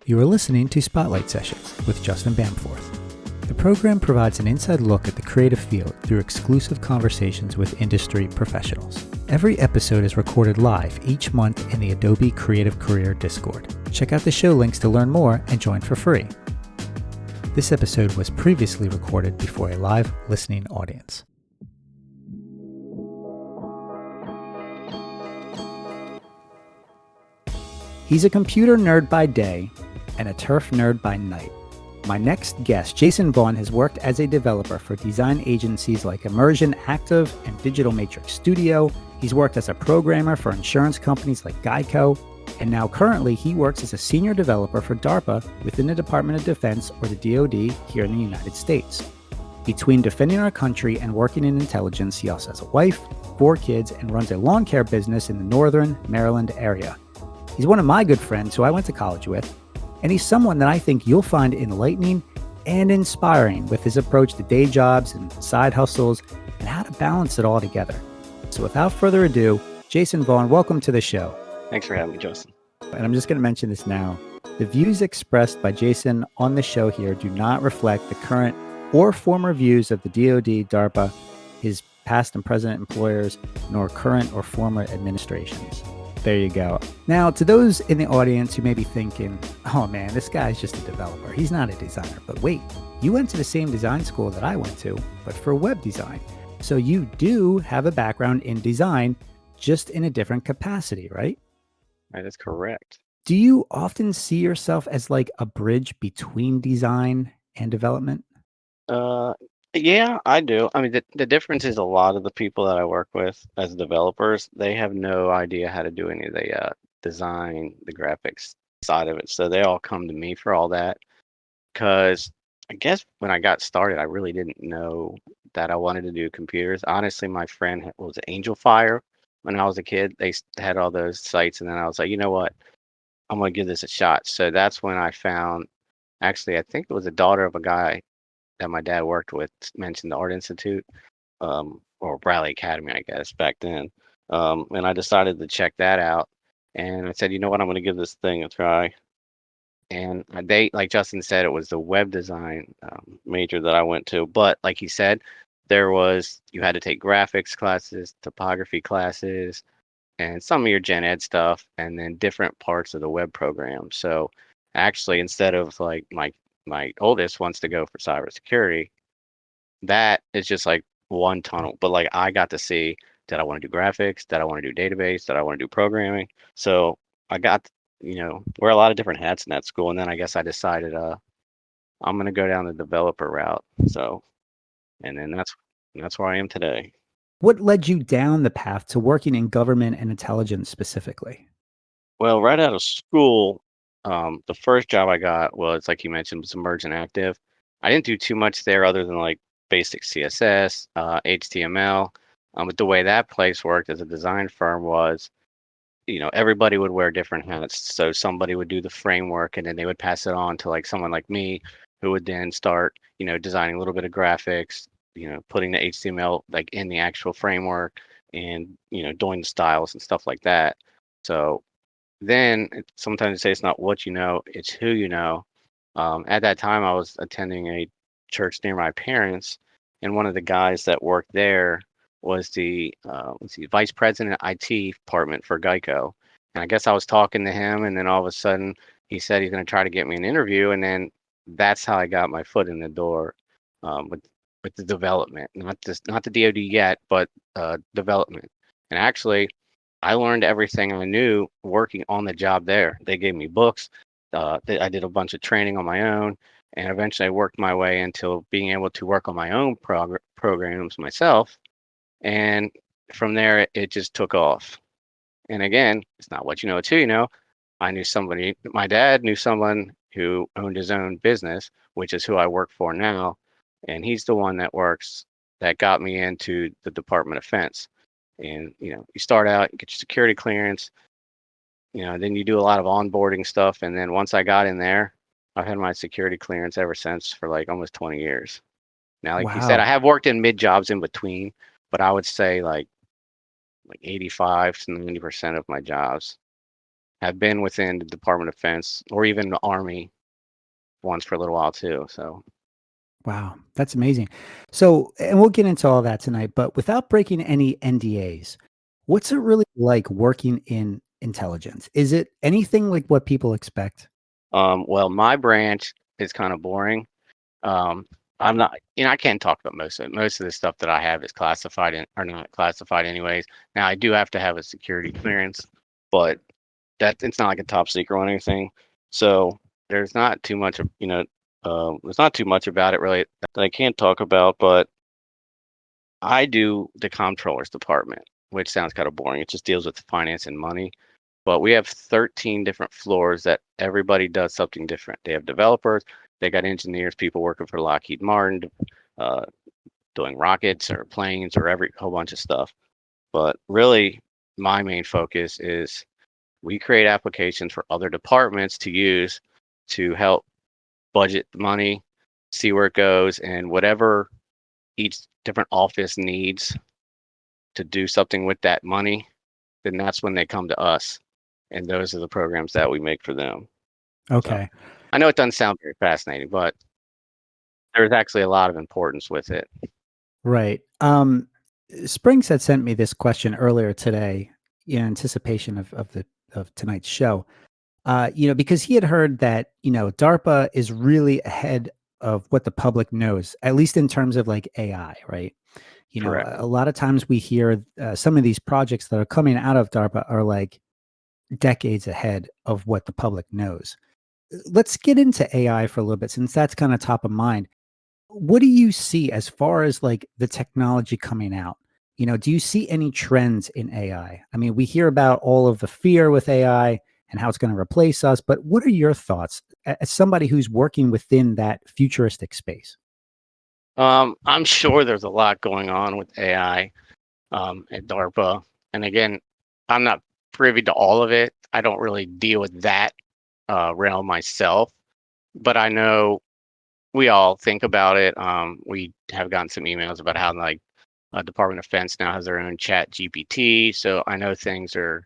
You are listening to Spotlight Sessions with Justin Bamforth. The program provides an inside look at the creative field through exclusive conversations with industry professionals. Every episode is recorded live each month in the Adobe Creative Career Discord. Check out the show links to learn more and join for free. This episode was previously recorded before a live listening audience. He's a computer nerd by day and a turf nerd by night. My next guest, Jason Vaughan, has worked as a developer for design agencies like Immersion Active and Digital Matrix Studio. He's worked as a programmer for insurance companies like GEICO, and now currently he works as a senior developer for DARPA within the Department of Defense, or the DoD, here in the United States. Between defending our country and working in intelligence, he also has a wife, 4 kids, and runs a lawn care business in the northern Maryland area. He's one of my good friends who I went to college with, and he's someone that I think you'll find enlightening and inspiring with his approach to day jobs and side hustles and how to balance it all together. So without further ado, Jason Vaughan, welcome to the show. Thanks for having me, Justin. And I'm just going to mention this now. The views expressed by Jason on the show here do not reflect the current or former views of the DoD, DARPA, his past and present employers, nor current or former administrations. There you go. Now, to those in the audience who may be thinking, oh man, this guy's just a developer. He's not a designer. But wait, you went to the same design school that I went to, but for web design. So you do have a background in design, just in a different capacity, right? That is correct. Do you often see yourself as like a bridge between design and development? Yeah, I do. I mean, the difference is a lot of the people that I work with as developers, they have no idea how to do any of the design, the graphics side of it. So they all come to me for all that. Because I guess when I got started, I really didn't know that I wanted to do computers. Honestly, my friend was Angel Fire when I was a kid. They had all those sites, and then I was like, you know what? I'm going to give this a shot. So that's when I found, actually, I think it was a daughter of a guy that my dad worked with, mentioned the Art Institute, or Bradley Academy, I guess, back then. And I decided to check that out. And I said, you know what, I'm going to give this thing a try. And they, like Justin said, it was the web design major that I went to. But like he said, you had to take graphics classes, topography classes, and some of your gen ed stuff, and then different parts of the web program. So actually, instead of like my oldest wants to go for cybersecurity, that is just like one tunnel. But like I got to see, did I want to do graphics? Did I want to do database? Did I want to do programming? So I got, wear a lot of different hats in that school. And then I guess I decided I'm going to go down the developer route. So, and then that's where I am today. What led you down the path to working in government and intelligence specifically? Well, right out of school, the first job I got was, like you mentioned, was Immersion Active. I didn't do too much there other than like basic CSS, HTML. But the way that place worked as a design firm was, everybody would wear different hats. So somebody would do the framework, and then they would pass it on to like someone like me, who would then start, designing a little bit of graphics, putting the HTML like in the actual framework, and doing the styles and stuff like that. So then sometimes they say it's not what you know, it's who you know. At that time, I was attending a church near my parents, and one of the guys that worked there was the vice president of IT department for GEICO. And I guess I was talking to him, and then all of a sudden he said he's going to try to get me an interview, and then that's how I got my foot in the door with the development, not the DoD yet, but development. And actually, I learned everything I knew working on the job there. They gave me books. I did a bunch of training on my own, and eventually I worked my way into being able to work on my own programs myself. And from there, it just took off. And again, it's not what you know, it's who you know. I knew somebody, my dad knew someone who owned his own business, which is who I work for now. And he's the one that got me into the Department of Defense. And, you start out, you get your security clearance, then you do a lot of onboarding stuff. And then once I got in there, I've had my security clearance ever since for like almost 20 years. Now, like you said, I have worked in mid jobs in between, but I would say like 85 to 90% of my jobs have been within the Department of Defense or even the Army once for a little while too. So Wow, that's amazing. So, and we'll get into all that tonight, but without breaking any NDAs, what's it really like working in intelligence? Is it anything like what people expect? well, my branch is kind of boring. Um, I'm not, I can't talk about most of it. Most of the stuff that I have is classified or not classified anyways. Now I do have to have a security clearance, but that it's not like a top secret or anything. So there's not too much of, there's not too much about it really that I can't talk about, but I do the comptroller's department, which sounds kind of boring. It just deals with finance and money. But we have 13 different floors that everybody does something different. They have developers, they got engineers, people working for Lockheed Martin, uh, doing rockets or planes or every whole bunch of stuff. But really, my main focus is we create applications for other departments to use to help budget the money, see where it goes, and whatever each different office needs to do something with that money, then that's when they come to us. And those are the programs that we make for them. So Okay. I know it doesn't sound very fascinating, but there's actually a lot of importance with it. Right. Springs had sent me this question earlier today in anticipation of tonight's show. Because he had heard that, DARPA is really ahead of what the public knows, at least in terms of like AI, right? Correct. A lot of times we hear some of these projects that are coming out of DARPA are like decades ahead of what the public knows. Let's get into AI for a little bit since that's kind of top of mind. What do you see as far as like the technology coming out? Do you see any trends in AI? I mean, we hear about all of the fear with AI and how it's going to replace us, but what are your thoughts as somebody who's working within that futuristic space? I'm sure there's a lot going on with AI at DARPA. And again, I'm not privy to all of it. I don't really deal with that realm myself, but I know we all think about it. We have gotten some emails about how like Department of Defense now has their own chat GPT. So I know things are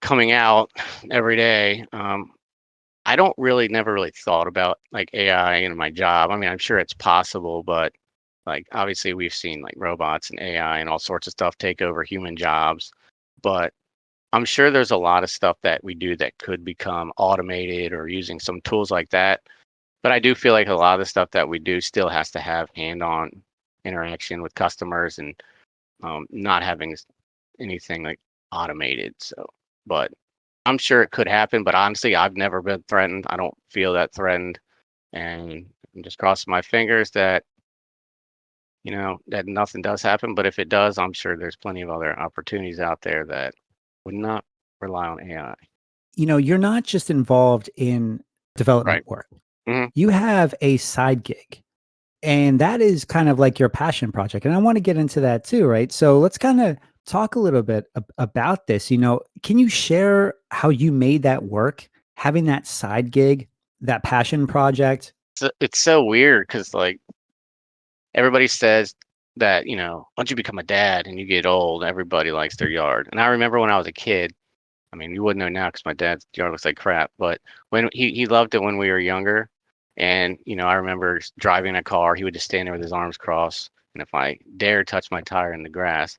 coming out every day. I don't really never really thought about like AI in my job. I mean, I'm sure it's possible, but like obviously we've seen like robots and AI and all sorts of stuff take over human jobs. But I'm sure there's a lot of stuff that we do that could become automated or using some tools like that. But I do feel like a lot of the stuff that we do still has to have hand-on interaction with customers and not having anything like automated. So, but I'm sure it could happen. But honestly, I've never been threatened. I don't feel that threatened, and I'm just crossing my fingers that that nothing does happen. But if it does, I'm sure there's plenty of other opportunities out there that would not rely on AI. You're not just involved in development Right. work. Hmm. You have a side gig. And that is kind of like your passion project. And I want to get into that too, right? So let's kind of talk a little bit about this. Can you share how you made that work, having that side gig, that passion project? It's so weird because like everybody says that once you become a dad and you get old, everybody likes their yard. And I remember when I was a kid. I mean, you wouldn't know now because my dad's yard looks like crap. But when he loved it when we were younger, and I remember driving a car, he would just stand there with his arms crossed, and if I dare touch my tire in the grass,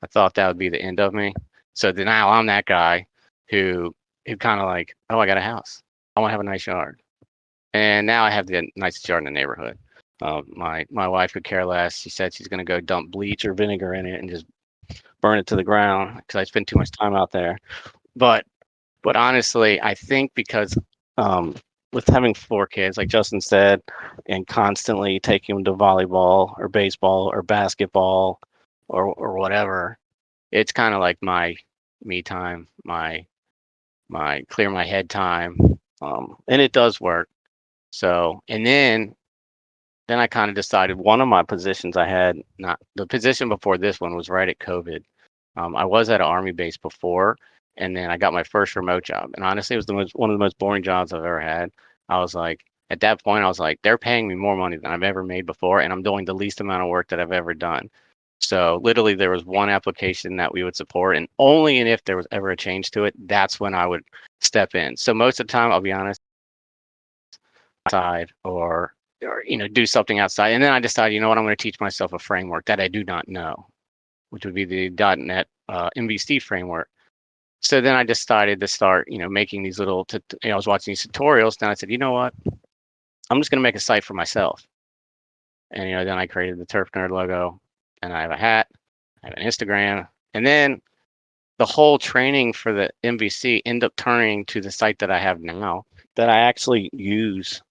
I thought that would be the end of me. So then now I'm that guy who kind of like, oh, I got a house, I want to have a nice yard, and now I have the nicest yard in the neighborhood. My wife could care less. She said she's gonna go dump bleach or vinegar in it and just burn it to the ground because I spend too much time out there. But honestly, I think because um, with having 4 kids, like Justin said, and constantly taking them to volleyball or baseball or basketball or whatever, it's kind of like my me time, my clear my head time, and it does work. So, and then I kind of decided one of my positions I had, not the position before this one was right at COVID. I was at an army base before, and then I got my first remote job. And honestly, it was one of the most boring jobs I've ever had. I was like, at that point, I was like, they're paying me more money than I've ever made before, and I'm doing the least amount of work that I've ever done. So literally there was one application that we would support, and only and if there was ever a change to it, that's when I would step in. So most of the time, I'll be honest, outside or do something outside. And then I decided, you know what, I'm going to teach myself a framework that I do not know, which would be the .NET MVC framework. So then I decided to start, making these little, I was watching these tutorials, and I said, you know what, I'm just going to make a site for myself. And, then I created the Turf Nerd logo, and I have a hat, I have an Instagram, and then the whole training for the MVC ended up turning to the site that I have now that I actually use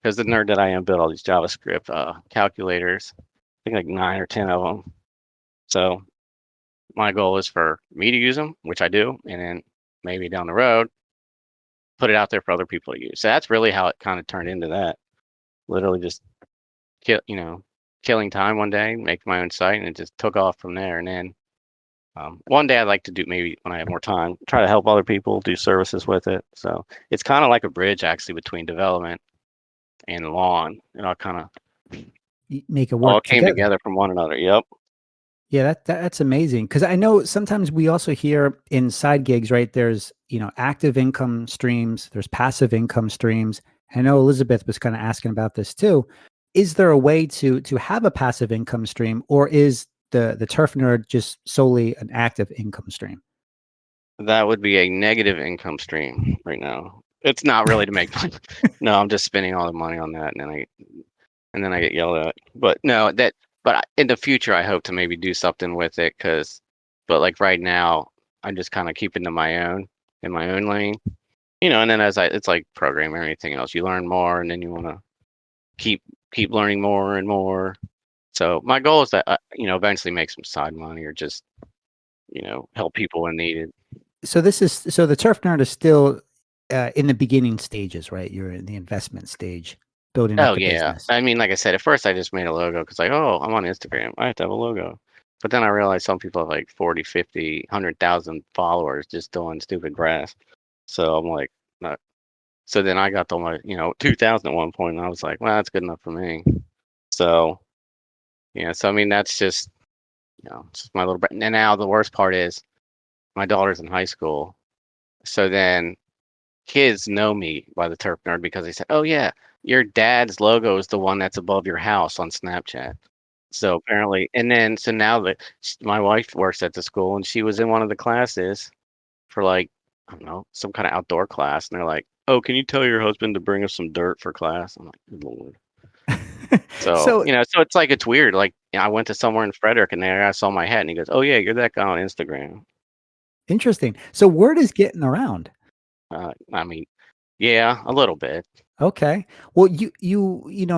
because the nerd that I am built all these JavaScript calculators. I think like 9 or 10 of them. So my goal is for me to use them, which I do, and then maybe down the road put it out there for other people to use. So that's really how it kind of turned into that. Literally just killing time one day, make my own site, and it just took off from there. And then one day I'd like to do, maybe when I have more time, try to help other people do services with it. So it's kind of like a bridge actually between development and lawn. It all kind of Make it all work came together. together from one another. Yep. Yeah, that's amazing. Because I know sometimes we also hear in side gigs, right? There's active income streams, there's passive income streams. I know Elizabeth was kind of asking about this too. Is there a way to have a passive income stream, or is the turf nerd just solely an active income stream? That would be a negative income stream right now. It's not really to make money. No, I'm just spending all the money on that, and then I get yelled at. But no, in the future, I hope to maybe do something with it, but like right now, I'm just kind of keeping to my own in my own lane, and then it's like programming or anything else. You learn more, and then you want to keep keep learning more and more. So my goal is that eventually make some side money or just help people when needed. So the turf nerd is still in the beginning stages, right? You're in the investment stage, building up Oh the yeah. business. I mean, like I said, at first I just made a logo because like, oh, I'm on Instagram. I have to have a logo. But then I realized some people have like 40, 50, 100,000 followers just doing stupid grass. So I'm like, not. So then I got to my, 2,000 at one point, and I was like, well, that's good enough for me. So, yeah. So I mean, that's just, just my little bit. And now the worst part is my daughter's in high school. So then kids know me by the Turf Nerd because they said, "Oh yeah, your dad's logo is the one that's above your house on Snapchat." So apparently, and then so now that my wife works at the school and she was in one of the classes for like I don't know some kind of outdoor class, and they're like, "Oh, can you tell your husband to bring us some dirt for class?" I'm like, "Good Lord." So So so it's like it's weird. Like I went to somewhere in Frederick and there I saw my hat and he goes, "Oh yeah, you're that guy on Instagram." interesting. So word is getting around. I mean, yeah, a little bit. Okay. Well,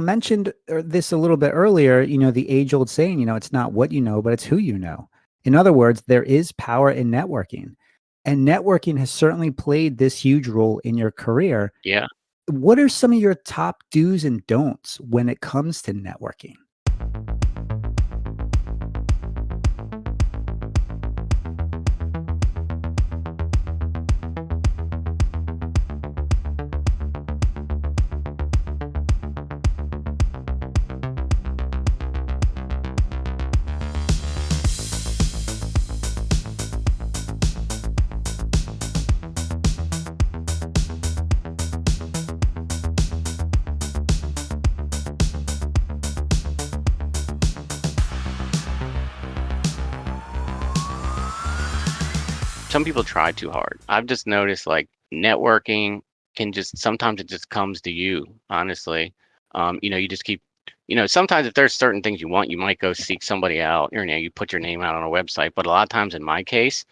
mentioned this a little bit earlier, the age old saying, it's not what you know, but it's who you know. In other words, there is power in networking. And networking has certainly played this huge role in your career. Yeah. What are some of your top do's and don'ts when it comes to networking? Some people try too hard. I've just noticed like networking can just sometimes it just comes to you, honestly. You just keep, sometimes if there's certain things you want, you might go seek somebody out, or you put your name out on a website. But a lot of times in my case,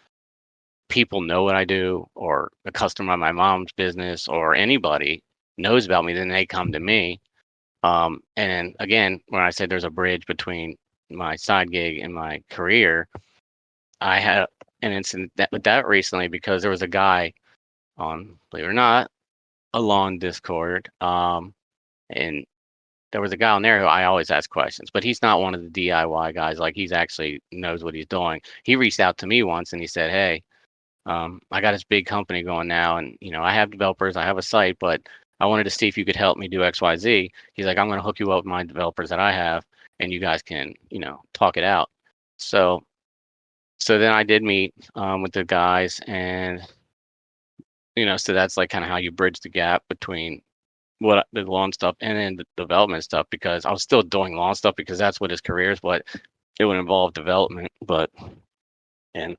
people know what I do, or a customer of my mom's business, or anybody knows about me, then they come to me. And then again, when I said there's a bridge between my side gig and my career, I had an incident with that recently because there was a guy on, believe it or not, a lawn Discord. And there was a guy on there who I always ask questions, but he's not one of the DIY guys. Like he's actually knows what he's doing. He reached out to me once and he said, "Hey, I got this big company going now, and I have developers, I have a site, but I wanted to see if you could help me do X, Y, Z." He's like, "I'm going to hook you up with my developers that I have, and you guys can, talk it out." So so then I did meet with the guys, and so that's like kind of how you bridge the gap between the lawn stuff and then the development stuff, because I was still doing lawn stuff because that's what his career is, but it would involve development. And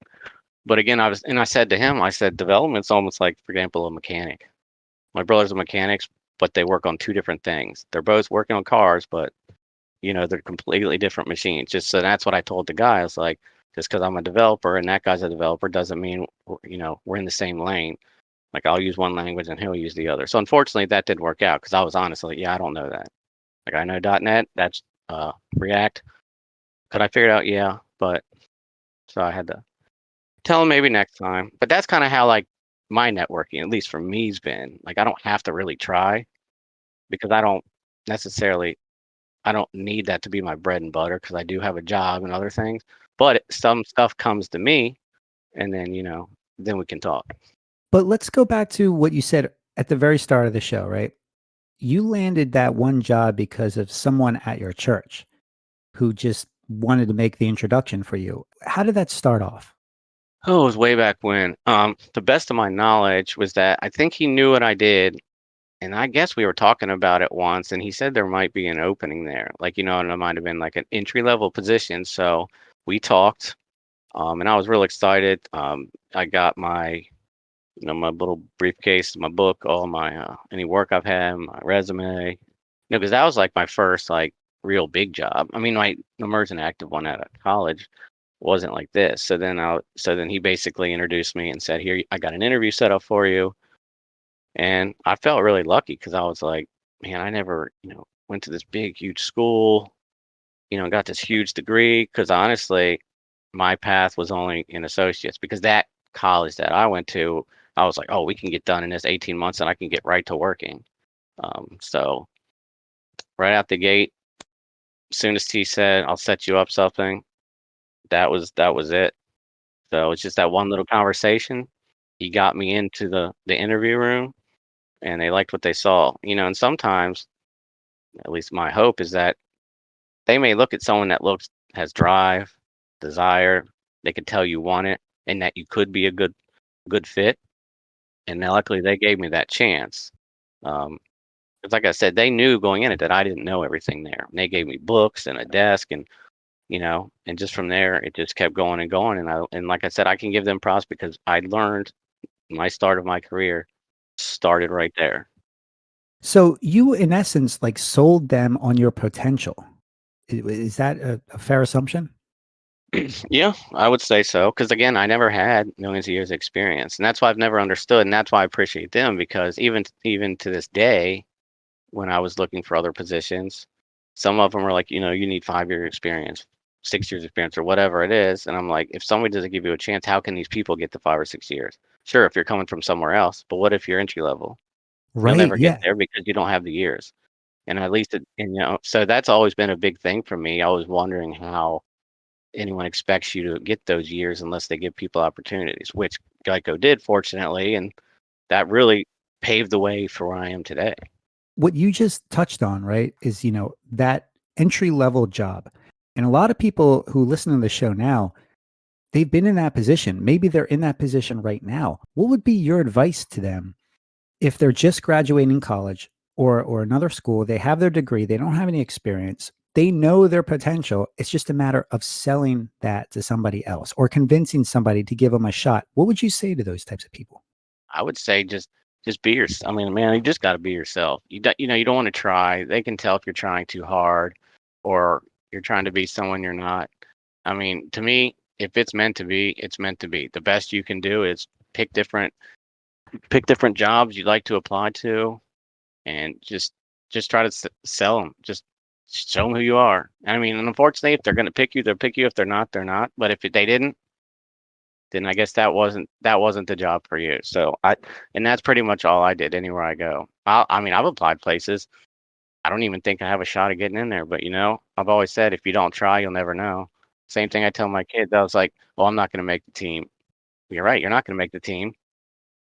but again, I said to him, I said development's almost like, for example, a mechanic. My brothers are mechanics, but they work on two different things. They're both working on cars, but they're completely different machines. Just so that's what I told the guy. I was like, just because I'm a developer and that guy's a developer doesn't mean we're in the same lane. Like, I'll use one language and he'll use the other. So unfortunately, that didn't work out because I was honestly, yeah, I don't know that. Like, I know .NET, that's React. Could I figure it out? Yeah, but so I had to tell him maybe next time. But that's kind of how, like, my networking, at least for me, has been. Like, I don't have to really try because necessarily I don't need that to be my bread and butter because I do have a job and other things. But some stuff comes to me, and then then we can talk. But let's go back to what you said at the very start of the show, right? You landed that one job because of someone at your church who just wanted to make the introduction for you. How did that start off? Oh, it was way back when. The best of my knowledge was that I think he knew what I did, and I guess we were talking about it once, and he said there might be an opening there, like, and it might have been like an entry level position. So we talked, and I was real excited. I got my little briefcase, my book, all my any work I've had, my resume. Because that was like my first like real big job. I mean, my immersion active one out of college wasn't like this. So then he basically introduced me and said, "Here, I got an interview set up for you." And I felt really lucky because I was like, "Man, I never, went to this big, huge school, got this huge degree." Because honestly, my path was only in associates because that college that I went to, I was like, "Oh, we can get done in this 18 months and I can get right to working." So right out the gate, soon as he said, "I'll set you up something," that was it. So it's just that one little conversation. He got me into the interview room, and they liked what they saw. And sometimes, at least my hope is that they may look at someone that has drive, desire, they could tell you want it, and that you could be a good fit. And now luckily they gave me that chance. 'Cause like I said, they knew going in it that I didn't know everything there. And they gave me books and a desk, and just from there it just kept going and going. And like I said, I can give them props because I learned my start of my career started right there. So you, in essence, like sold them on your potential. Is that a fair assumption? Yeah, I would say so. Because again, I never had millions of years of experience, and that's why I've never understood, and that's why I appreciate them because even to this day, when I was looking for other positions, some of them were like, you need 5 year experience, 6 years experience, or whatever it is, and I'm like, if somebody doesn't give you a chance, how can these people get to 5 or 6 years? Sure, if you're coming from somewhere else, but what if you're entry level? You'll Right. never get Yeah. there because you don't have the years, and at least so that's always been a big thing for me. I was wondering how anyone expects you to get those years unless they give people opportunities, which GEICO did, fortunately, and that really paved the way for where I am today. What you just touched on, right, is, that entry level job. And a lot of people who listen to the show now, they've been in that position. Maybe they're in that position right now. What would be your advice to them if they're just graduating college or another school? They have their degree, they don't have any experience. They know their potential. It's just a matter of selling that to somebody else or convincing somebody to give them a shot. What would you say to those types of people? I would say just be yourself. I mean, man, you just got to be yourself. You don't want to try. They can tell if you're trying too hard, or you're trying to be someone you're not. I mean, to me, if it's meant to be, it's meant to be. The best you can do is pick different pick different jobs you'd like to apply to, and just try to sell them. Just show them who you are. I mean, and unfortunately, if they're going to pick you, they'll pick you. If they're not, they're not. But if they didn't, then I guess that wasn't the job for you. And that's pretty much all I did anywhere I go. I mean, I've applied places. I don't even think I have a shot at getting in there. But I've always said if you don't try, you'll never know. Same thing I tell my kids. I was like, "Well, I'm not going to make the team." You're right. You're not going to make the team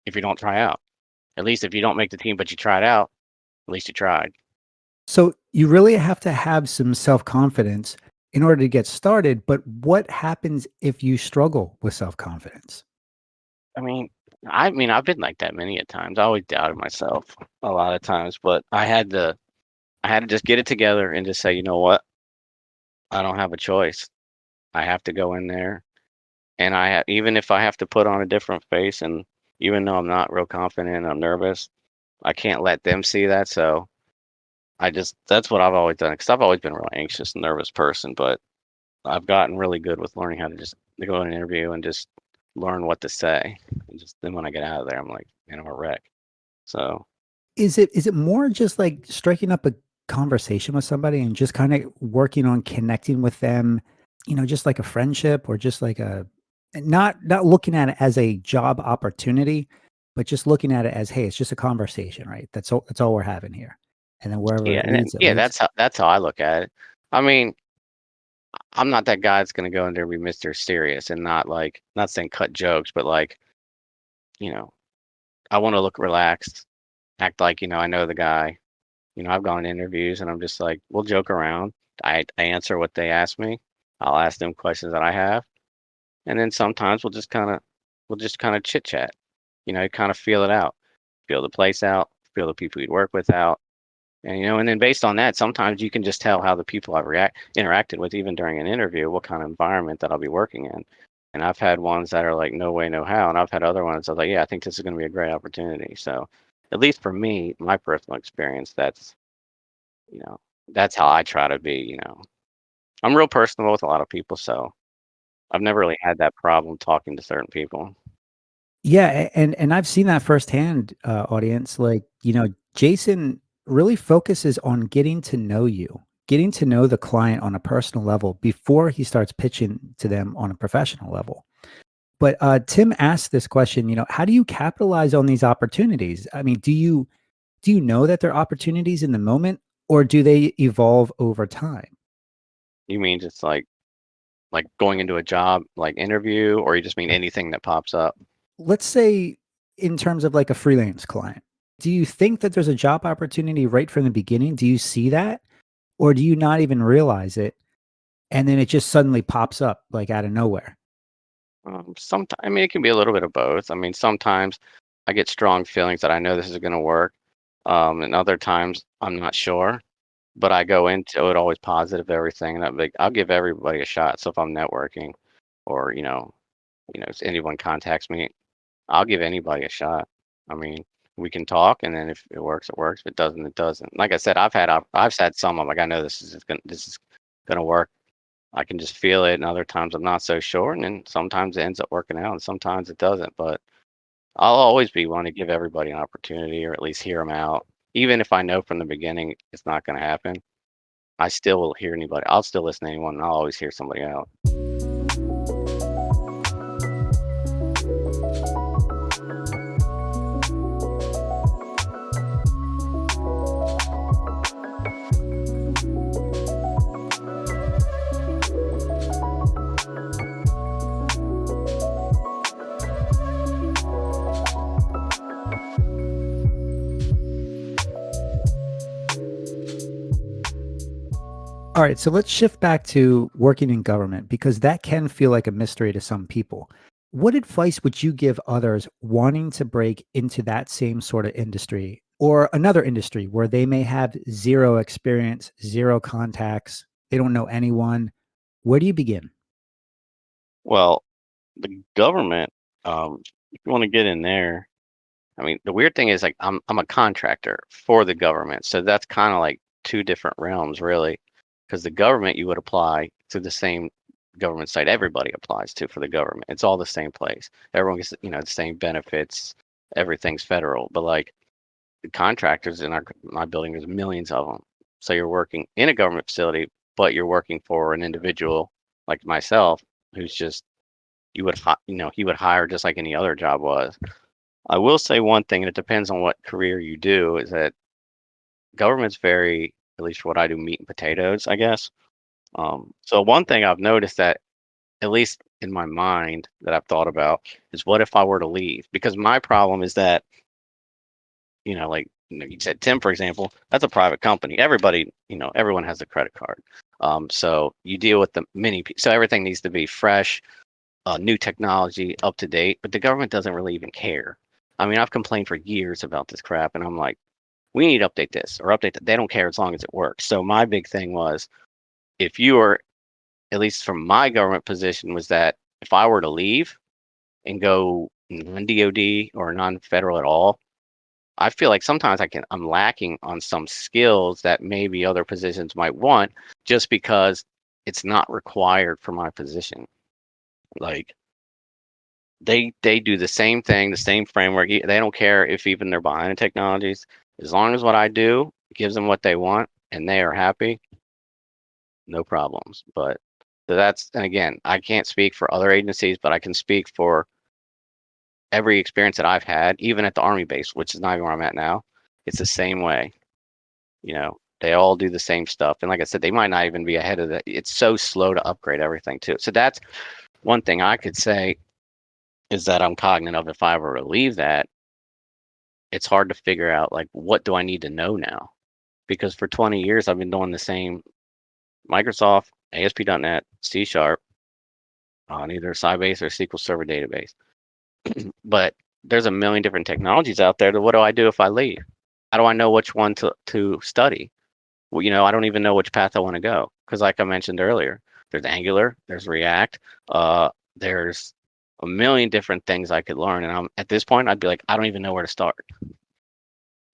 if you don't try out. At least if you don't make the team, but you tried out, at least you tried. So you really have to have some self confidence in order to get started. But what happens if you struggle with self-confidence? I mean, I've been like that many a times. I always doubted myself a lot of times, but I had to just get it together and just say, you know what? I don't have a choice. I have to go in there, and even if I have to put on a different face, and even though I'm not real confident and I'm nervous, I can't let them see that. So that's what I've always done because I've always been a real anxious, nervous person, but I've gotten really good with learning how to just go in an interview and just learn what to say. And just then when I get out of there, I'm like, man, I'm a wreck. So Is it more just like striking up a conversation with somebody and just kind of working on connecting with them, just like a friendship or just like a not looking at it as a job opportunity, but just looking at it as, hey, it's just a conversation, right? That's all we're having here. And then wherever yeah, it leads, it yeah, leads. that's how I look at it. I mean, I'm not that guy that's gonna go in there and be Mr. Serious and not like not saying cut jokes, but like, you know, I want to look relaxed, act like, I know the guy. I've gone to interviews and I'm just like, we'll joke around. I answer what they ask me. I'll ask them questions that I have. And then sometimes we'll just kind of chit chat, kind of feel it out, feel the place out, feel the people you'd work with out. And then based on that, sometimes you can just tell how the people I've interacted with, even during an interview, what kind of environment that I'll be working in. And I've had ones that are like, no way, no how. And I've had other ones that are like, yeah, I think this is going to be a great opportunity. So at least for me, my personal experience, you know, that's how I try to be, I'm real personable with a lot of people. So I've never really had that problem talking to certain people. Yeah, and I've seen that firsthand, audience. Like, Jason really focuses on getting to know you, getting to know the client on a personal level before he starts pitching to them on a professional level. But Tim asked this question, how do you capitalize on these opportunities? I mean, do you know that they're opportunities in the moment, or do they evolve over time? You mean just like going into a job like interview, or you just mean anything that pops up? Let's say in terms of like a freelance client, do you think that there's a job opportunity right from the beginning? Do you see that? Or do you not even realize it, and then it just suddenly pops up, like, out of nowhere? Sometimes, I mean, it can be a little bit of both. I mean, sometimes I get strong feelings that I know this is going to work, and other times I'm not sure. But I go into it always positive, everything, and I'm like, I'll give everybody a shot. So if I'm networking, or if anyone contacts me, I'll give anybody a shot. I mean, we can talk, and then if it works, it works. If it doesn't, it doesn't. Like I said, I've had some. I'm like, I know this is gonna work. I can just feel it, and other times I'm not so sure, and then sometimes it ends up working out, and sometimes it doesn't. But I'll always be one to give everybody an opportunity, or at least hear them out, even if I know from the beginning it's not going to happen. I still will hear anybody. I'll still listen to anyone, and I'll always hear somebody out. All right, so let's shift back to working in government because that can feel like a mystery to some people. What advice would you give others wanting to break into that same sort of industry or another industry where they may have zero experience, zero contacts, they don't know anyone? Where do you begin? Well, the government, if you want to get in there, I mean, the weird thing is like I'm a contractor for the government, so that's kind of like two different realms, really. Because the government, you would apply to the same government site everybody applies to for the government. It's all the same place. Everyone gets, the same benefits. Everything's federal. But like the contractors in my building, there's millions of them. So you're working in a government facility, but you're working for an individual like myself, who's just he would hire just like any other job was. I will say one thing, and it depends on what career you do, is that government's very, at least for what I do, meat and potatoes, I guess. So one thing I've noticed that, at least in my mind, that I've thought about is what if I were to leave? Because my problem is that, like you said, Tim, for example, that's a private company. Everybody, everyone has a credit card. So you deal with the so everything needs to be fresh, new technology, up to date, but the government doesn't really even care. I mean, I've complained for years about this crap, and I'm like, we need to update this or update that. They don't care as long as it works. So my big thing was, if you are, at least from my government position, was that if I were to leave and go non-DoD or non-federal at all, I feel like sometimes I'm lacking on some skills that maybe other positions might want, just because it's not required for my position. Like, they do the same thing, the same framework. They don't care if even they're behind in technologies. As long as what I do gives them what they want and they are happy, no problems. But so that's, and again, I can't speak for other agencies, but I can speak for every experience that I've had, even at the Army base, which is not even where I'm at now. It's the same way. They all do the same stuff. And like I said, they might not even be ahead of that. It's so slow to upgrade everything too. So that's one thing I could say is that I'm cognizant of. If I were to leave that, it's hard to figure out, like, what do I need to know now? Because for 20 years I've been doing the same Microsoft, ASP.NET, C Sharp, on either Sybase or SQL Server database. But there's a million different technologies out there. What do I do if I leave? How do I know which one to study? Well, I don't even know which path I want to go, because like I mentioned earlier, there's Angular, there's React, there's a million different things I could learn. And at this point, I'd be like, I don't even know where to start.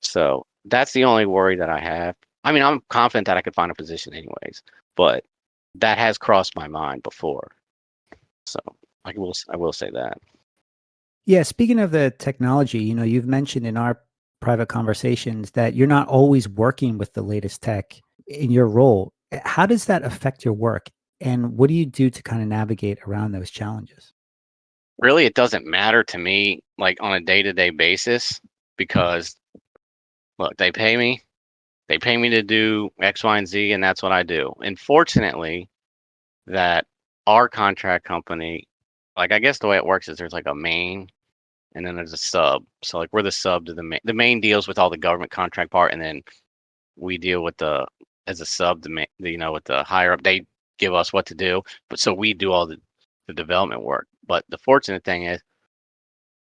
So that's the only worry that I have. I mean, I'm confident that I could find a position anyways, but that has crossed my mind before. So I will say that. Yeah, speaking of the technology, you've mentioned in our private conversations that you're not always working with the latest tech in your role. How does that affect your work? And what do you do to kind of navigate around those challenges? Really, it doesn't matter to me, like, on a day-to-day basis, because look, they pay me to do X, Y, and Z, and that's what I do. And fortunately, that our contract company, like, I guess the way it works is there's like a main and then there's a sub. So like we're the sub to the main. The main deals with all the government contract part, and then we deal with as a sub, with the higher up. They give us what to do, but so we do all the development work. But the fortunate thing is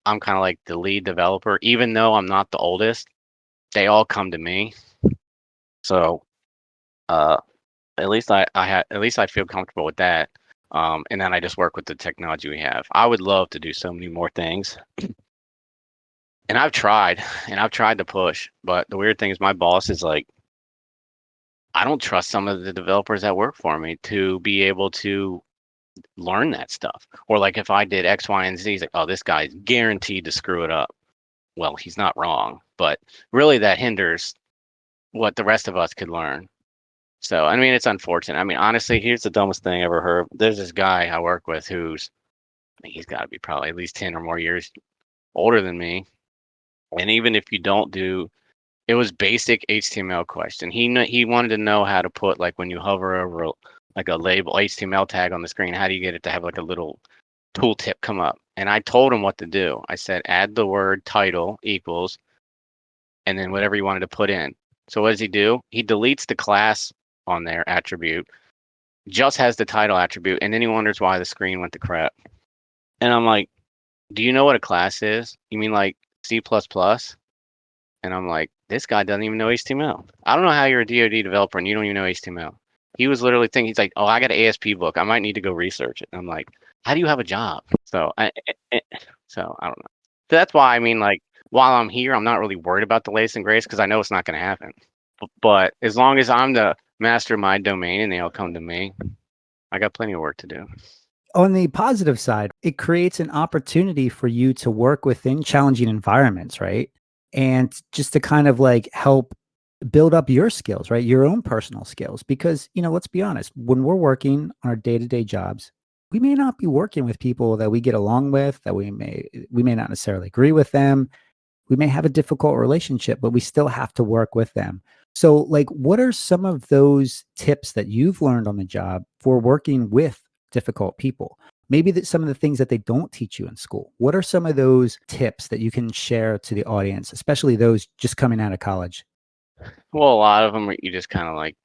I'm kind of like the lead developer, even though I'm not the oldest. They all come to me. So uh, at least I feel comfortable with that. And then I just work with the technology we have. I would love to do so many more things, and I've tried to push. But the weird thing is, my boss is like, I don't trust some of the developers that work for me to be able to learn that stuff. Or like if I did X, Y, and Z, he's like, oh, this guy's guaranteed to screw it up. Well, he's not wrong, but really that hinders what the rest of us could learn. So, I mean, it's unfortunate. I mean, honestly, here's the dumbest thing I ever heard. There's this guy I work with I think he's got to be probably at least 10 or more years older than me. And even if you don't do, it was basic HTML question. He wanted to know how to put, like, when you hover over like a label HTML tag on the screen, how do you get it to have like a little tooltip come up? And I told him what to do. I said, add the word title equals, and then whatever you wanted to put in. So what does he do? He deletes the class on their attribute, just has the title attribute, and then he wonders why the screen went to crap. And I'm like, do you know what a class is? You mean like C++? And I'm like, this guy doesn't even know HTML. I don't know how you're a DoD developer and you don't even know HTML. He was literally thinking, he's like, oh, I got an ASP book. I might need to go research it. And I'm like, how do you have a job? So I don't know. So that's why, I mean, like, while I'm here, I'm not really worried about the latest and greatest, because I know it's not going to happen. But as long as I'm the master of my domain and they all come to me, I got plenty of work to do. On the positive side, it creates an opportunity for you to work within challenging environments, right? And just to kind of like help build up your skills, right? Your own personal skills. Because, let's be honest, when we're working on our day-to-day jobs, we may not be working with people that we get along with, that we may not necessarily agree with them. We may have a difficult relationship, but we still have to work with them. So, like, what are some of those tips that you've learned on the job for working with difficult people? Maybe that some of the things that they don't teach you in school. What are some of those tips that you can share to the audience, especially those just coming out of college? Well, a lot of them, you just kind of like,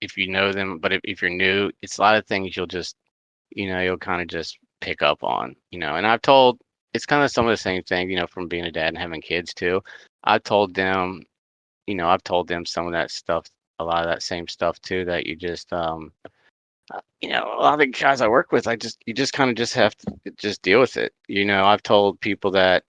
if you know them. But if you're new, it's a lot of things you'll kind of just pick up on, and it's kind of some of the same thing, from being a dad and having kids too. I've told them, I've told them some of that stuff, a lot of that same stuff too, that a lot of the guys I work with, you just kind of just have to just deal with it. I've told people that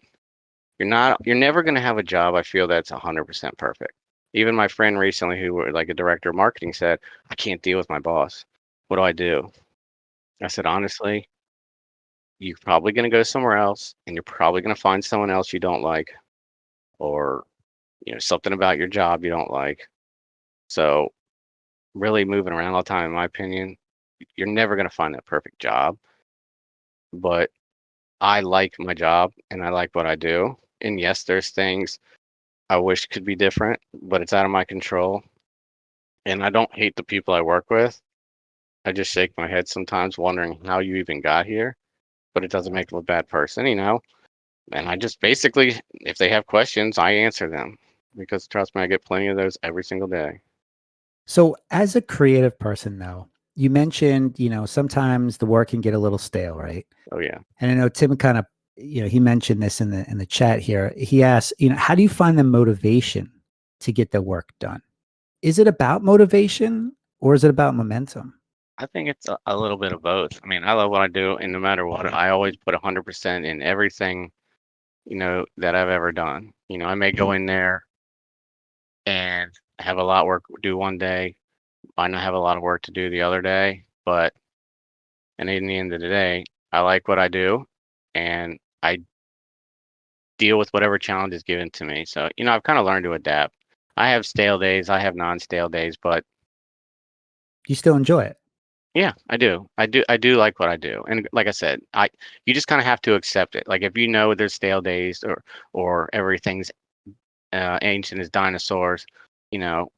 you're never going to have a job, I feel, that's 100% perfect. Even my friend recently, who were like a director of marketing, said, I can't deal with my boss. What do I do? I said, honestly, you're probably going to go somewhere else and you're probably going to find someone else you don't like, or, something about your job you don't like. So really moving around all the time, in my opinion, you're never going to find that perfect job. But I like my job and I like what I do. And yes, there's things I wish could be different, but it's out of my control. And I don't hate the people I work with. I just shake my head sometimes wondering how you even got here, but it doesn't make them a bad person. And I just basically, if they have questions, I answer them, because trust me, I get plenty of those every single day. So, as a creative person, though, you mentioned, sometimes the work can get a little stale, right? Oh yeah. And I know Tim kind of, he mentioned this in the chat here. He asked, how do you find the motivation to get the work done? Is it about motivation or is it about momentum? I think it's a little bit of both. I mean, I love what I do, and no matter what, I always put 100% in everything, that I've ever done. I may go in there and have a lot of work to do one day, might not have a lot of work to do the other day, but and in the end of the day, I like what I do, and I deal with whatever challenge is given to me. So, I've kind of learned to adapt. I have stale days, I have non-stale days, but You still enjoy it. yeah, I do. I do like what I do. And like I said, you just kind of have to accept it. Like if there's stale days, or everything's ancient as dinosaurs, you know,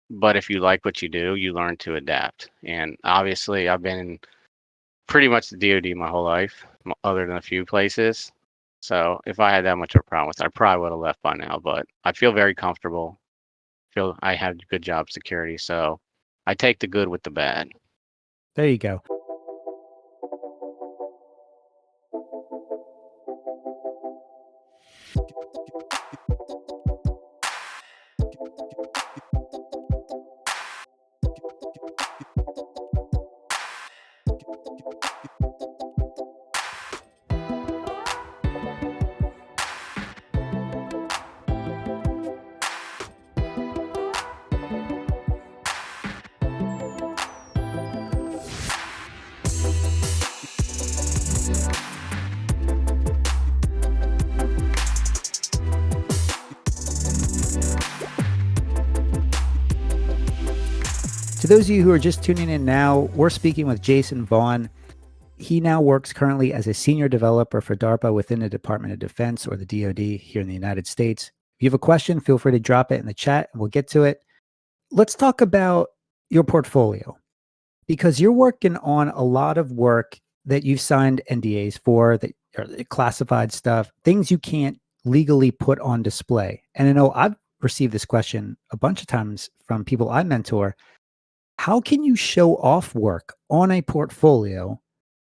but if you like what you do, you learn to adapt. And obviously, I've been in pretty much the DoD my whole life, other than a few places. So if I had that much of a problem with it, I probably would have left by now. But I feel very comfortable. Feel I have good job security, so I take the good with the bad. There you go. To those of you who are just tuning in now, we're speaking with Jason Vaughan. He now works currently as a senior developer for DARPA within the Department of Defense, or the DoD, here in the United States. If you have a question, feel free to drop it in the chat and we'll get to it. Let's talk about your portfolio, because you're working on a lot of work that you've signed NDAs for, that are classified stuff, things you can't legally put on display. And I know I've received this question a bunch of times from people I mentor. How can you show off work on a portfolio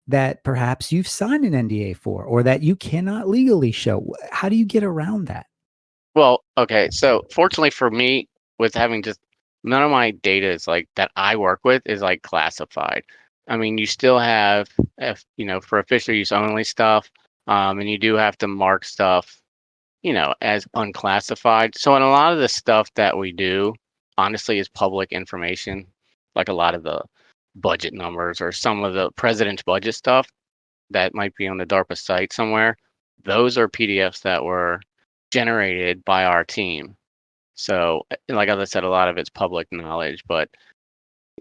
that perhaps you've signed an NDA for, or that you cannot legally show? How do you get around that? Well, okay. So fortunately for me, with having just none of my data is like that I work with is like classified. I mean, you still have, for official use only stuff, and you do have to mark stuff, as unclassified. So, in a lot of the stuff that we do, honestly, is public information, like a lot of the budget numbers or some of the president's budget stuff that might be on the DARPA site somewhere. Those are PDFs that were generated by our team. So, like I said, a lot of it's public knowledge. But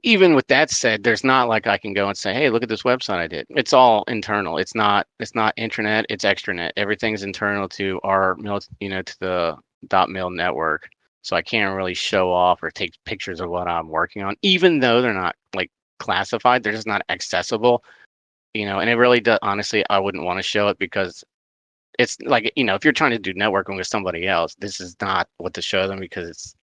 even with that said, there's not like I can go and say, "Hey, look at this website I did." It's all internal. It's not intranet. It's extranet. Everything's internal to our to the .mil network. So I can't really show off or take pictures of what I'm working on, even though they're not like classified. They're just not accessible. And it really does. Honestly, I wouldn't want to show it, because it's like, if you're trying to do networking with somebody else, this is not what to show them, because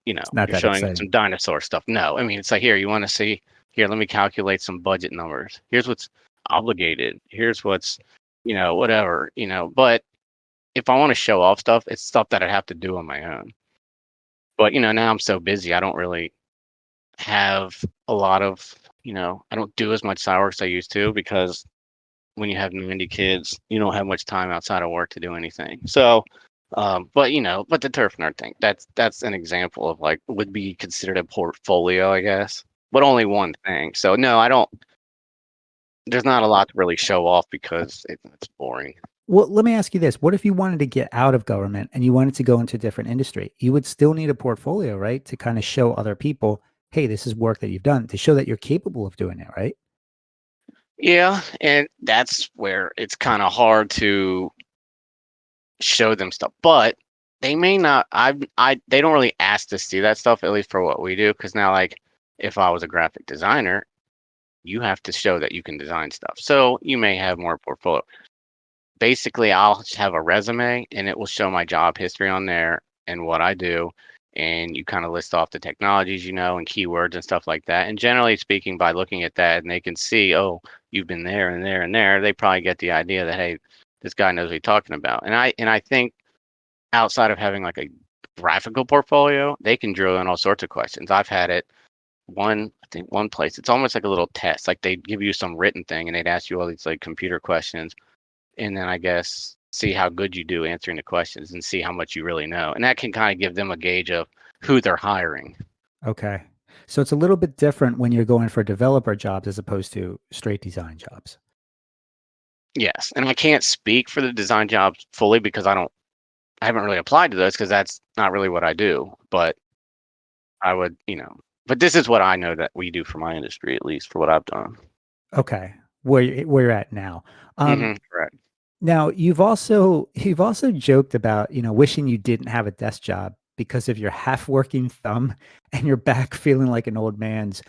It's not you're that showing them some exciting. dinosaur stuff. No, I mean, it's like, here, you want to see, here, let me calculate some budget numbers. Here's what's obligated. Here's what's, whatever, but if I want to show off stuff, it's stuff that I have to do on my own. But, now I'm so busy, I don't really have a lot of, I don't do as much side work as I used to because when you have 90 kids, you don't have much time outside of work to do anything. So, but the turf nerd thing, that's an example of like would be considered a portfolio, I guess, but only one thing. So no, I don't. There's not a lot to really show off because it's boring. Well, let me ask you this. What if you wanted to get out of government and you wanted to go into a different industry? You would still need a portfolio, right? To kind of show other people, hey, this is work that you've done to show that you're capable of doing it, right? Yeah, and that's where it's kind of hard to show them stuff, but they may not. They don't really ask to see that stuff, at least for what we do, because now, like, if I was a graphic designer, you have to show that you can design stuff. So you may have more portfolio. Basically, I'll just have a resume and it will show my job history on there and what I do. And you kind of list off the technologies, and keywords and stuff like that. And generally speaking, by looking at that and they can see, oh, you've been there and there and there, they probably get the idea that, hey, this guy knows what he's talking about. And I think outside of having like a graphical portfolio, they can drill in all sorts of questions. I've had it I think one place, it's almost like a little test. Like they'd give you some written thing and they'd ask you all these like computer questions and then I guess see how good you do answering the questions and see how much you really know. And that can kind of give them a gauge of who they're hiring. Okay. So it's a little bit different when you're going for developer jobs as opposed to straight design jobs. Yes. And I can't speak for the design jobs fully because I haven't really applied to those because that's not really what I do. But I would, but this is what I know that we do for my industry, at least for what I've done. Okay. Where you're at now. Correct. Now you've also joked about, wishing you didn't have a desk job because of your half working thumb and your back feeling like an old man's.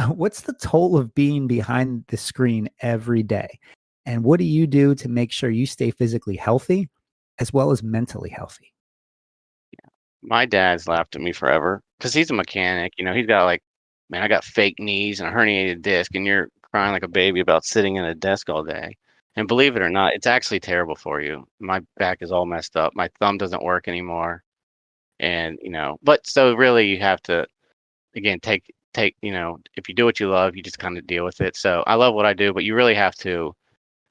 What's the toll of being behind the screen every day? And what do you do to make sure you stay physically healthy as well as mentally healthy? My dad's laughed at me forever because he's a mechanic. He's got like, man, I got fake knees and a herniated disc, and you're crying like a baby about sitting in a desk all day. And believe it or not, it's actually terrible for you. My back is all messed up. My thumb doesn't work anymore. And, but so really you have to, again, take, if you do what you love, you just kind of deal with it. So I love what I do, but you really have to,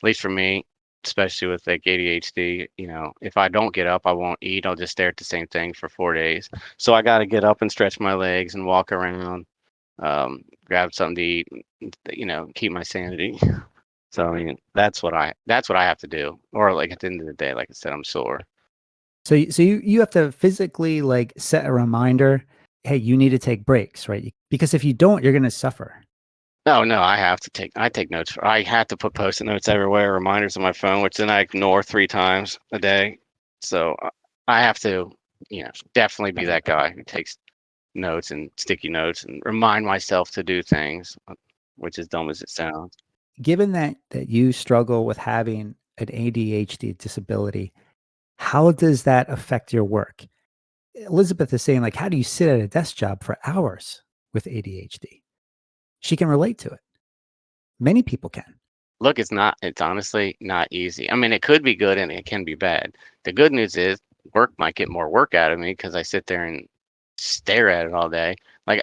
at least for me, especially with like ADHD, if I don't get up, I won't eat. I'll just stare at the same thing for 4 days. So I got to get up and stretch my legs and walk around, grab something to eat, keep my sanity. So I mean, that's what I have to do. Or like at the end of the day, like I said, I'm sore. So you have to physically like set a reminder, hey, you need to take breaks, right? Because if you don't, you're going to suffer. No, no, I take notes. I have to put post-it notes everywhere, reminders on my phone, which then I ignore 3 times a day. So I have to, definitely be that guy who takes notes and sticky notes and remind myself to do things, which is dumb as it sounds. Given that you struggle with having an ADHD disability, how does that affect your work? Elizabeth is saying, like, how do you sit at a desk job for hours with ADHD? She can relate to it. Many people can. Look, it's honestly not easy. I mean, it could be good and it can be bad. The good news is work might get more work out of me because I sit there and stare at it all day. Like,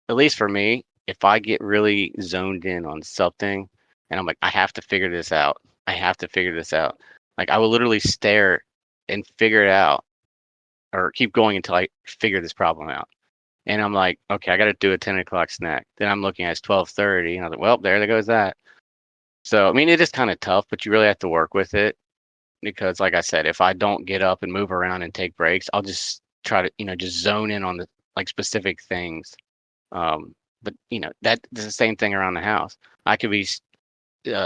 at least for me, if I get really zoned in on something and I'm like, I have to figure this out. I have to figure this out. Like, I will literally stare and figure it out or keep going until I figure this problem out. And I'm like, okay, I got to do a 10 o'clock snack. Then I'm looking at it's 12:30, and I was like, well, there goes that. So I mean, it is kind of tough, but you really have to work with it because, like I said, if I don't get up and move around and take breaks, I'll just try to, just zone in on the like specific things. But that's the same thing around the house. I could be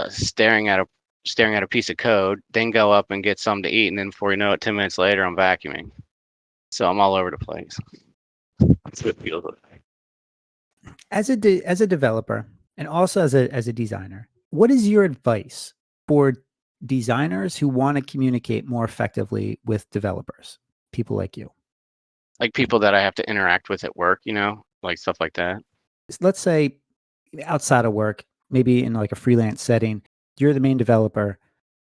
staring at a piece of code, then go up and get something to eat, and then before you know it, 10 minutes later, I'm vacuuming. So I'm all over the place. That's what it feels like. As a developer and also as a designer, what is your advice for designers who want to communicate more effectively with developers, people like you? like people that I have to interact with at work, like stuff like that. Let's say outside of work, maybe in like a freelance setting, you're the main developer,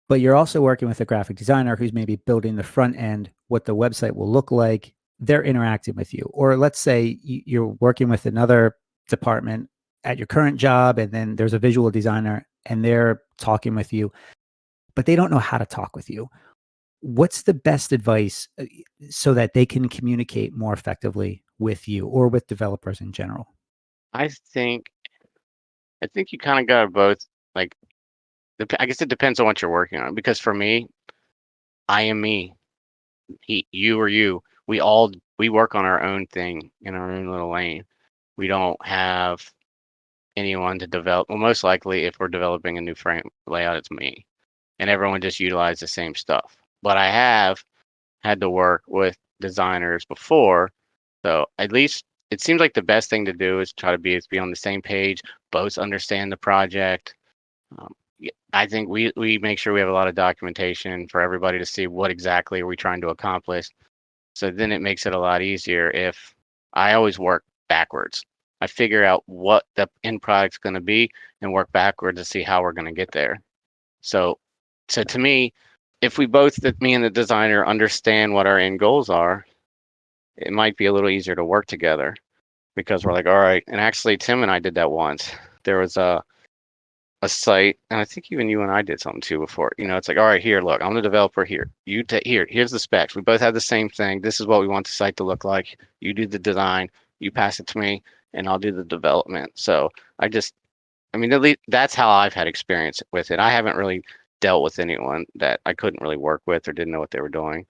but you're also working with a graphic designer who's maybe building the front end, what the website will look like. They're interacting with you. Or let's say you're working with another department at your current job, and then there's a visual designer and they're talking with you, but they don't know how to talk with you. What's the best advice so that they can communicate more effectively with you or with developers in general? I think I think you kind of got to both like I guess it depends on what you're working on because for me, I am me. You or you. We work on our own thing in our own little lane. We don't have anyone to develop. Well, most likely, if we're developing a new frame layout, it's me, and everyone just utilize the same stuff. But I have had to work with designers before, so at least it seems like the best thing to do is try to be on the same page, both understand the project. I think we make sure we have a lot of documentation for everybody to see what exactly are we trying to accomplish. So then it makes it a lot easier if I always work backwards. I figure out what the end product's going to be and work backwards to see how we're going to get there. So, so to me, if we both, me and the designer, understand what our end goals are, it might be a little easier to work together because we're like, all right. And actually, Tim and I did that once. There was a site, and I think even you and I did something too before. It's like, all right, here, look, I'm the developer here. You take here's the specs. We both have the same thing. This is what we want the site to look like. You do the design, you pass it to me, and I'll do the development. So I mean, at least that's how I've had experience with it. I haven't really dealt with anyone that I couldn't really work with or didn't know what they were doing.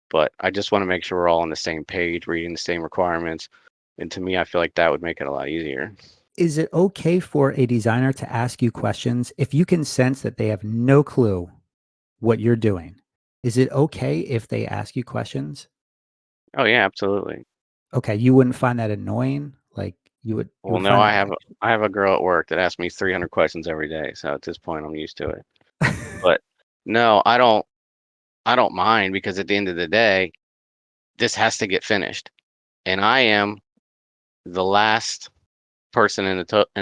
But I just want to make sure we're all on the same page, reading the same requirements. And to me, I feel like that would make it a lot easier. Is it okay for a designer to ask you questions if you can sense that they have no clue what you're doing? Is it okay if they ask you questions? Oh yeah, absolutely. Okay, you wouldn't find that annoying? Like you Well, would no, find that like I have a girl at work that asks me 300 questions every day, so at this point, I'm used to it. But no, I don't mind because at the end of the day, this has to get finished, and I am the last person in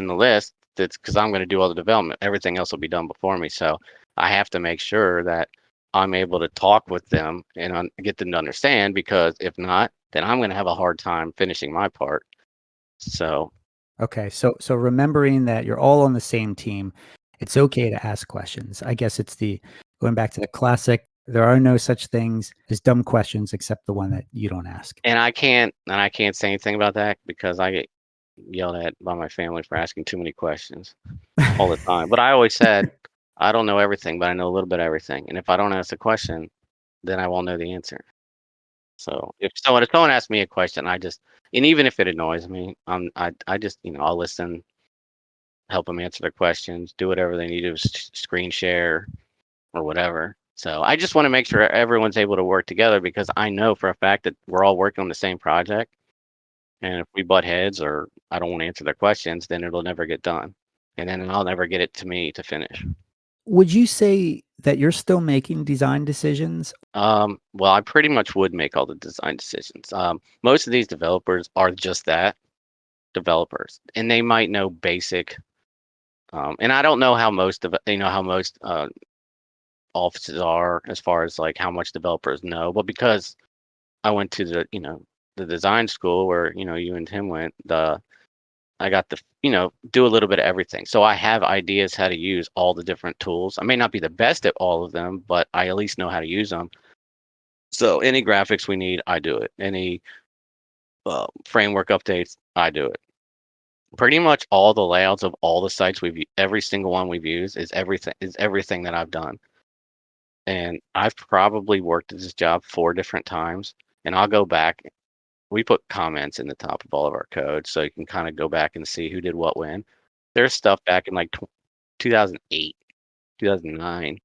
the list that's because I'm going to do all the development. Everything else will be done before me, so I have to make sure that I'm able to talk with them and get them to understand. Because if not, then I'm going to have a hard time finishing my part. So Okay, so remembering that you're all on the same team, it's okay to ask questions. I guess it's the going back to the classic, there are no such things as dumb questions except the one that you don't ask. and I can't say anything about that because I get yelled at by my family for asking too many questions all the time. But I always said, I don't know everything, but I know a little bit of everything. And if I don't ask the question, then I won't know the answer. So if someone asks me a question, and even if it annoys me, I just I'll listen, help them answer their questions, do whatever they need to screen share or whatever. So I just want to make sure everyone's able to work together because I know for a fact that we're all working on the same project. And if we butt heads or I don't want to answer their questions, then it'll never get done. And then I'll never get it to me to finish. Would you say that you're still making design decisions? Well, I pretty much would make all the design decisions. Most of these developers are just that, developers, and they might know basic. And I don't know how most of how most offices are as far as like how much developers know, but because I went to the design school where you and Tim went, I got to do a little bit of everything. So I have ideas how to use all the different tools. I may not be the best at all of them, but I at least know how to use them. So any graphics we need, I do it. Any framework updates, I do it. Pretty much all the layouts of all the sites every single one we've used is everything that I've done. And I've probably worked at this job 4 different times, and I'll go back. We put comments in the top of all of our code, so you can kind of go back and see who did what when. There's stuff back in like 2008, 2009,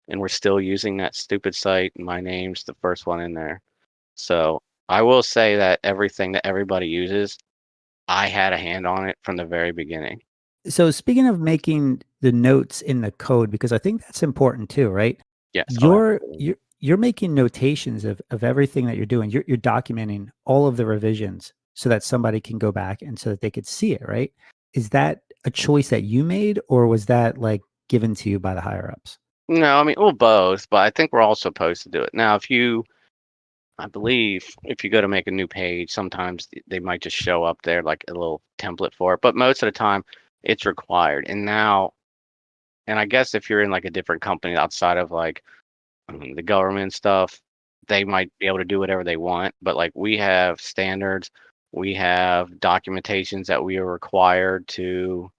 and we're still using that stupid site. My name's the first one in there. So I will say that everything that everybody uses, I had a hand on it from the very beginning. So speaking of making the notes in the code, because I think that's important too, right? Yes. Oh, You're absolutely. you're you're making notations of everything that you're doing. You're documenting all of the revisions so that somebody can go back and so that they could see it, right? Is that a choice that you made, or was that like given to you by the higher ups? No, I mean, well, both, but I think we're all supposed to do it. Now, I believe if you go to make a new page, sometimes they might just show up there like a little template for it, but most of the time it's required. And I guess if you're in like a different company outside of like the government stuff, they might be able to do whatever they want. But like we have standards, we have documentations that we are required to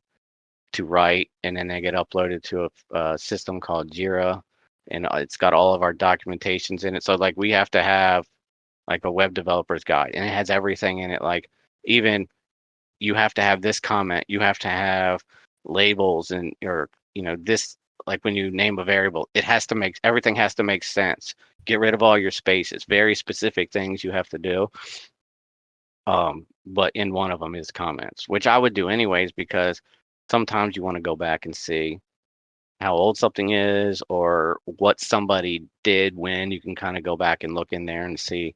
write, and then they get uploaded to a system called Jira, and it's got all of our documentations in it. So like we have to have like a web developer's guide, and it has everything in it. Like even you have to have this comment, you have to have labels, and or this, like when you name a variable, it has to make everything has to make sense. Get rid of all your spaces. Very specific things you have to do. But in one of them is comments, which I would do anyways because sometimes you want to go back and see how old something is or what somebody did when. You can kind of go back and look in there and see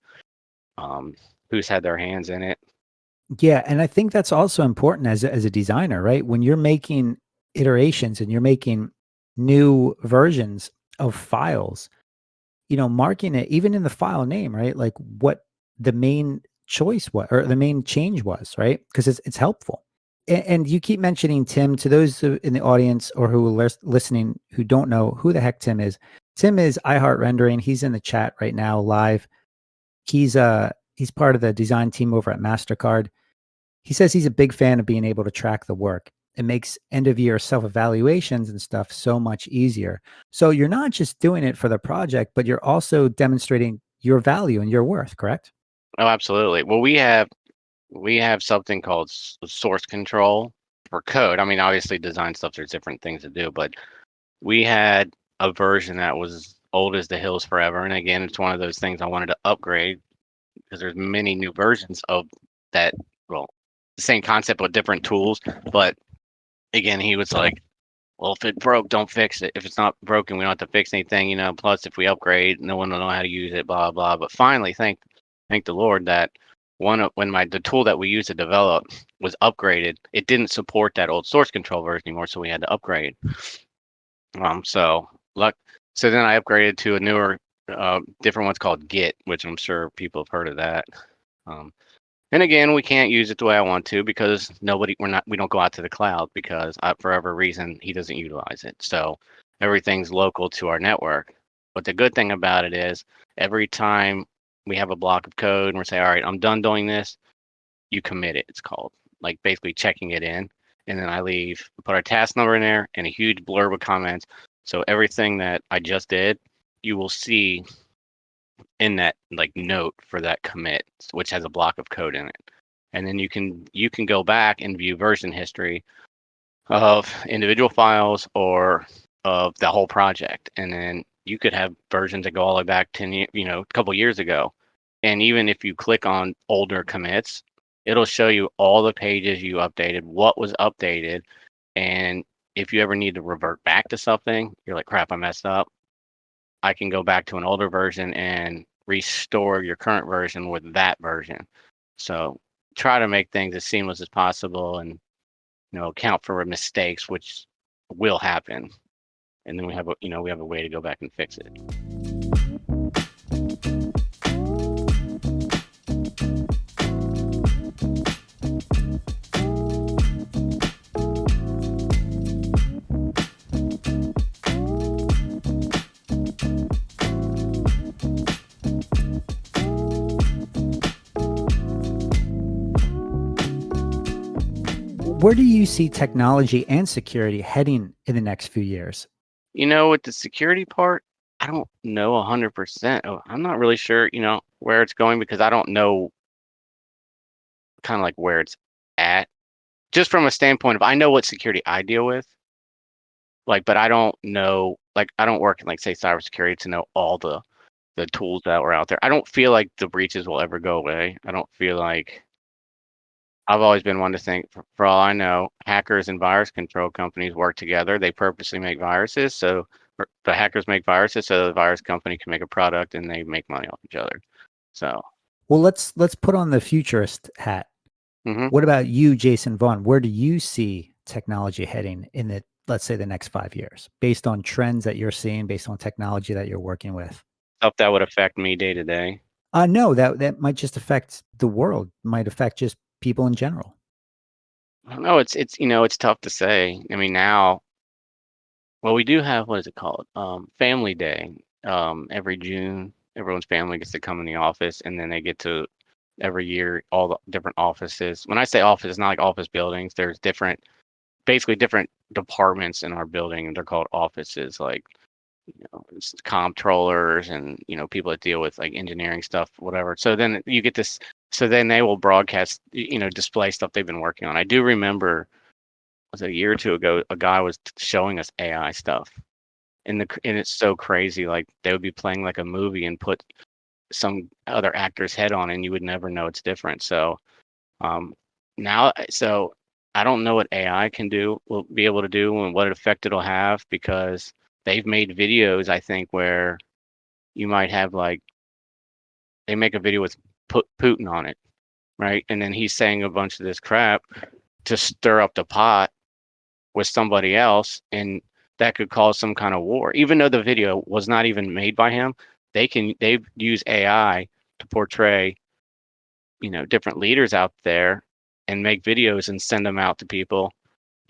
um, who's had their hands in it. Yeah, and I think that's also important as a designer, right? When you're making iterations and you're making new versions of files, marking it even in the file name, right? Like what the main choice was or the main change was, right? Because it's helpful. And you keep mentioning Tim. To those in the audience or who are listening who don't know who the heck Tim is iHeart Rendering. He's in the chat right now live. He's part of the design team over at MasterCard. He says he's a big fan of being able to track the work. It makes end of year self evaluations and stuff so much easier. So you're not just doing it for the project, but you're also demonstrating your value and your worth, correct? Oh, absolutely. Well, we have something called source control for code. I mean, obviously, design stuff. There's different things to do, but we had a version that was old as the hills forever. And again, it's one of those things I wanted to upgrade because there's many new versions of that. Well, the same concept with different tools, but again, he was like, well, if it broke, don't fix it. If it's not broken, we don't have to fix anything, Plus, if we upgrade, no one will know how to use it, blah blah. But finally, thank the Lord that when the tool that we used to develop was upgraded, it didn't support that old source control version anymore, so we had to upgrade. So luck. So then I upgraded to a newer, different one's called Git, which I'm sure people have heard of that. Um, and again, we can't use it the way I want to because we don't go out to the cloud because for whatever reason, he doesn't utilize it. So everything's local to our network. But the good thing about it is every time we have a block of code and we're saying, all right, I'm done doing this, you commit it, it's called. Like basically checking it in. And then put our task number in there and a huge blurb of comments. So everything that I just did, you will see in that like note for that commit, which has a block of code in it. And then you can go back and view version history of individual files or of the whole project. And then you could have versions that go all the way back 10 years, a couple years ago. And even if you click on older commits, it'll show you all the pages you updated, what was updated. And if you ever need to revert back to something, you're like, crap, I messed up. I can go back to an older version and restore your current version with that version. So try to make things as seamless as possible and account for mistakes, which will happen. And then we have a way to go back and fix it. Where do you see technology and security heading in the next few years? With the security part, I don't know 100%. I'm not really sure, where it's going because I don't know kind of like where it's at. Just from a standpoint of I know what security I deal with, like, but I don't know, like, I don't work in like say cybersecurity to know all the tools that were out there. I don't feel like the breaches will ever go away. I don't feel like I've always been one to think, for all I know, hackers and virus control companies work together. They purposely make viruses, so the hackers make viruses so the virus company can make a product and they make money off each other. So, Well, let's put on the futurist hat. mhm. What about you, Jason Vaughan? Where do you see technology heading in the, let's say, the next 5 years, based on trends that you're seeing, based on technology that you're working with? Stuff that would affect me day to day. No, that might just affect the world, might affect just people in general. I don't know. It's tough to say. I mean, now, well, we do have, what is it called? Family Day. Every June, everyone's family gets to come in the office, and then they get to every year all the different offices. When I say office, it's not like office buildings. There's basically different departments in our building, and they're called offices. Like, it's comptrollers and people that deal with like engineering stuff, whatever. So then you get this. So then they will broadcast, display stuff they've been working on. I do remember, was it a year or two ago, a guy was showing us AI stuff, and it's so crazy. Like they would be playing like a movie and put some other actor's head on, and you would never know it's different. So um, so I don't know what AI will be able to do and what effect it'll have, because they've made videos, I think, where you might have like they make a video with Putin on it, right? And then he's saying a bunch of this crap to stir up the pot with somebody else, and that could cause some kind of war. Even though the video was not even made by him, they use AI to portray, different leaders out there and make videos and send them out to people,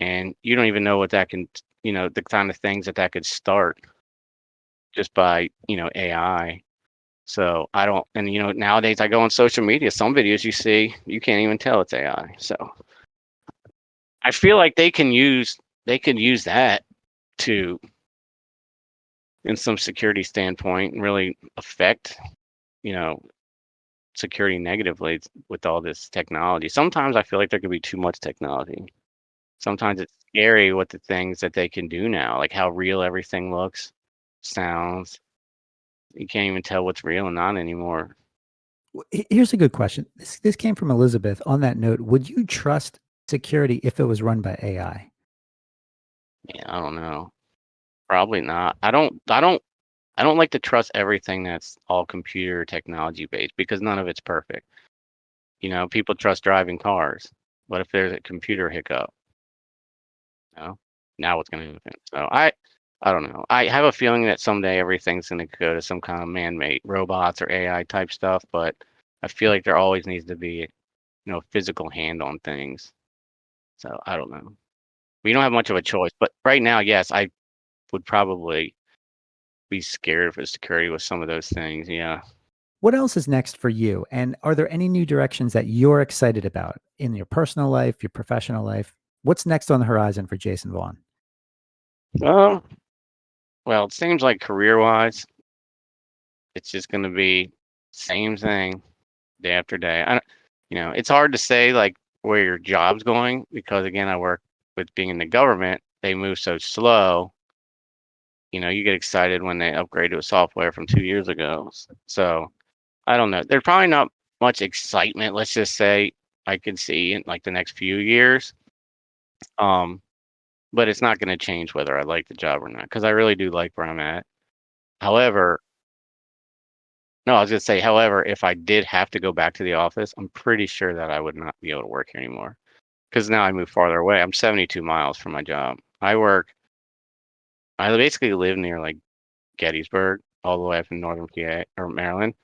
and you don't even know what that can, the kind of things that could start just by, AI. So I don't, and nowadays I go on social media, some videos you see, you can't even tell it's AI. So I feel like they can use that to, in some security standpoint, and really affect, you know, security negatively with all this technology. Sometimes I feel like there could be too much technology. Sometimes it's scary what the things that they can do now, like how real everything looks, sounds. You can't even tell what's real and not anymore. Here's a good question. This came from Elizabeth. On that note, would you trust security if it was run by AI? Yeah, I don't know. Probably not. I don't like to trust everything that's all computer technology based, because none of it's perfect. People trust driving cars. What if there's a computer hiccup? You know, now what's going to happen? So I don't know. I have a feeling that someday everything's going to go to some kind of man-made robots or AI type stuff, but I feel like there always needs to be, a physical hand on things. So I don't know. We don't have much of a choice, but right now, yes, I would probably be scared for security with some of those things. Yeah. What else is next for you? And are there any new directions that you're excited about in your personal life, your professional life? What's next on the horizon for Jason Vaughn? Um, well, it seems like career-wise, it's just going to be same thing day after day. It's hard to say like where your job's going, because again, I work with being in the government. They move so slow. You get excited when they upgrade to a software from 2 years ago. So I don't know. There's probably not much excitement, let's just say, I can see in like the next few years. Um, but it's not going to change whether I like the job or not, because I really do like where I'm at. However, no, I was gonna say, however, if I did have to go back to the office, I'm pretty sure that I would not be able to work here anymore, because now I move farther away. I'm 72 miles from my job. I basically live near like Gettysburg, all the way up in northern PA or Maryland,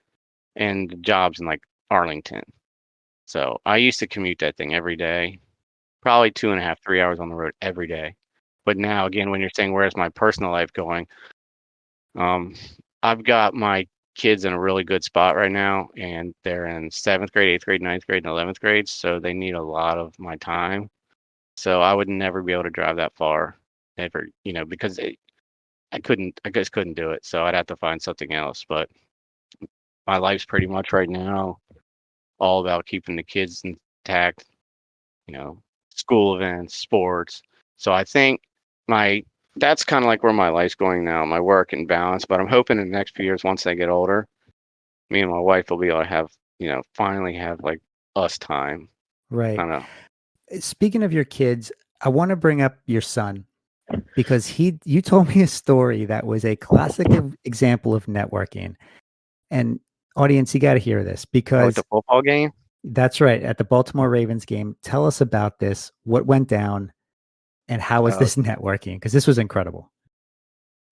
and the job's in like Arlington. So I used to commute that thing every day, probably 2.5, 3 hours on the road every day. But now, again, when you're saying where's my personal life going, Um, I've got my kids in a really good spot right now, and they're in seventh grade, eighth grade, ninth grade, and 11th grade, so they need a lot of my time. So I would never be able to drive that far, ever, because I just couldn't do it. So I'd have to find something else. But my life's pretty much right now all about keeping the kids intact, you know, school events, sports. So I think my that's kind of like where my life's going now, my work and balance. But I'm hoping in the next few years, once they get older, me and my wife will be able to have, finally have like us time. Right. Kind of. Speaking of your kids, I want to bring up your son. because you told me a story that was a classic example of networking. And audience, you got to hear this Oh, at because the football game? that's right. At the Baltimore Ravens game, tell us about this. What went down and how was Oh, this networking? Because this was incredible.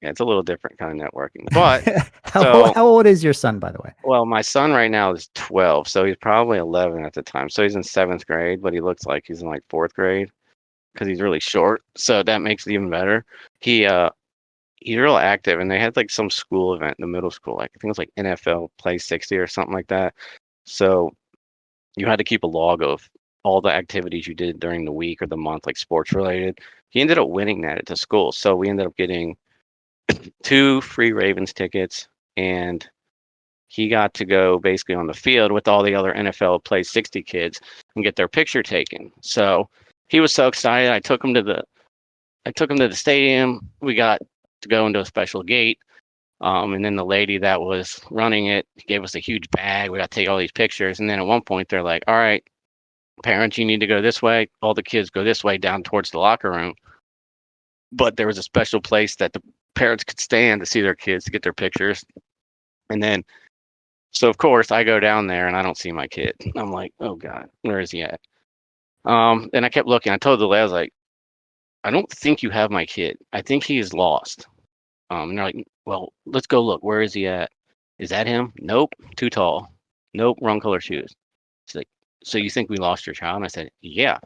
yeah, it's a little different kind of networking. But how, so, how old is your son, by the way? well, my son right now is 12, so he's probably 11 at the time. So he's in seventh grade, but he looks like he's in like fourth grade because he's really short. So that makes it even better. He he's real active, and they had like some school event in the middle school, like I think it was like NFL Play 60 or something like that. So you had to keep a log of all the activities you did during the week or the month, like sports related. He ended up winning that at the school, so we ended up getting 2 free Ravens tickets, and he got to go basically on the field with all the other NFL Play 60 kids and get their picture taken. So he was so excited. I took him to the stadium. We got to go into a special gate. And then the lady that was running it gave us a huge bag. We got to take all these pictures. And then at one point, they're like, all right, parents, you need to go this way. All the kids go this way down towards the locker room. But there was a special place that the parents could stand to see their kids to get their pictures. And then, so of course, I go down there and I don't see my kid. I'm like, oh God, where is he at? And I kept looking. I told the lady, I was like, I don't think you have my kid. I think he is lost. And they're like, well, let's go look. Where is he at? Is that him? Nope. Too tall. Nope. Wrong color shoes. She's like, so you think we lost your child? And I said, yeah.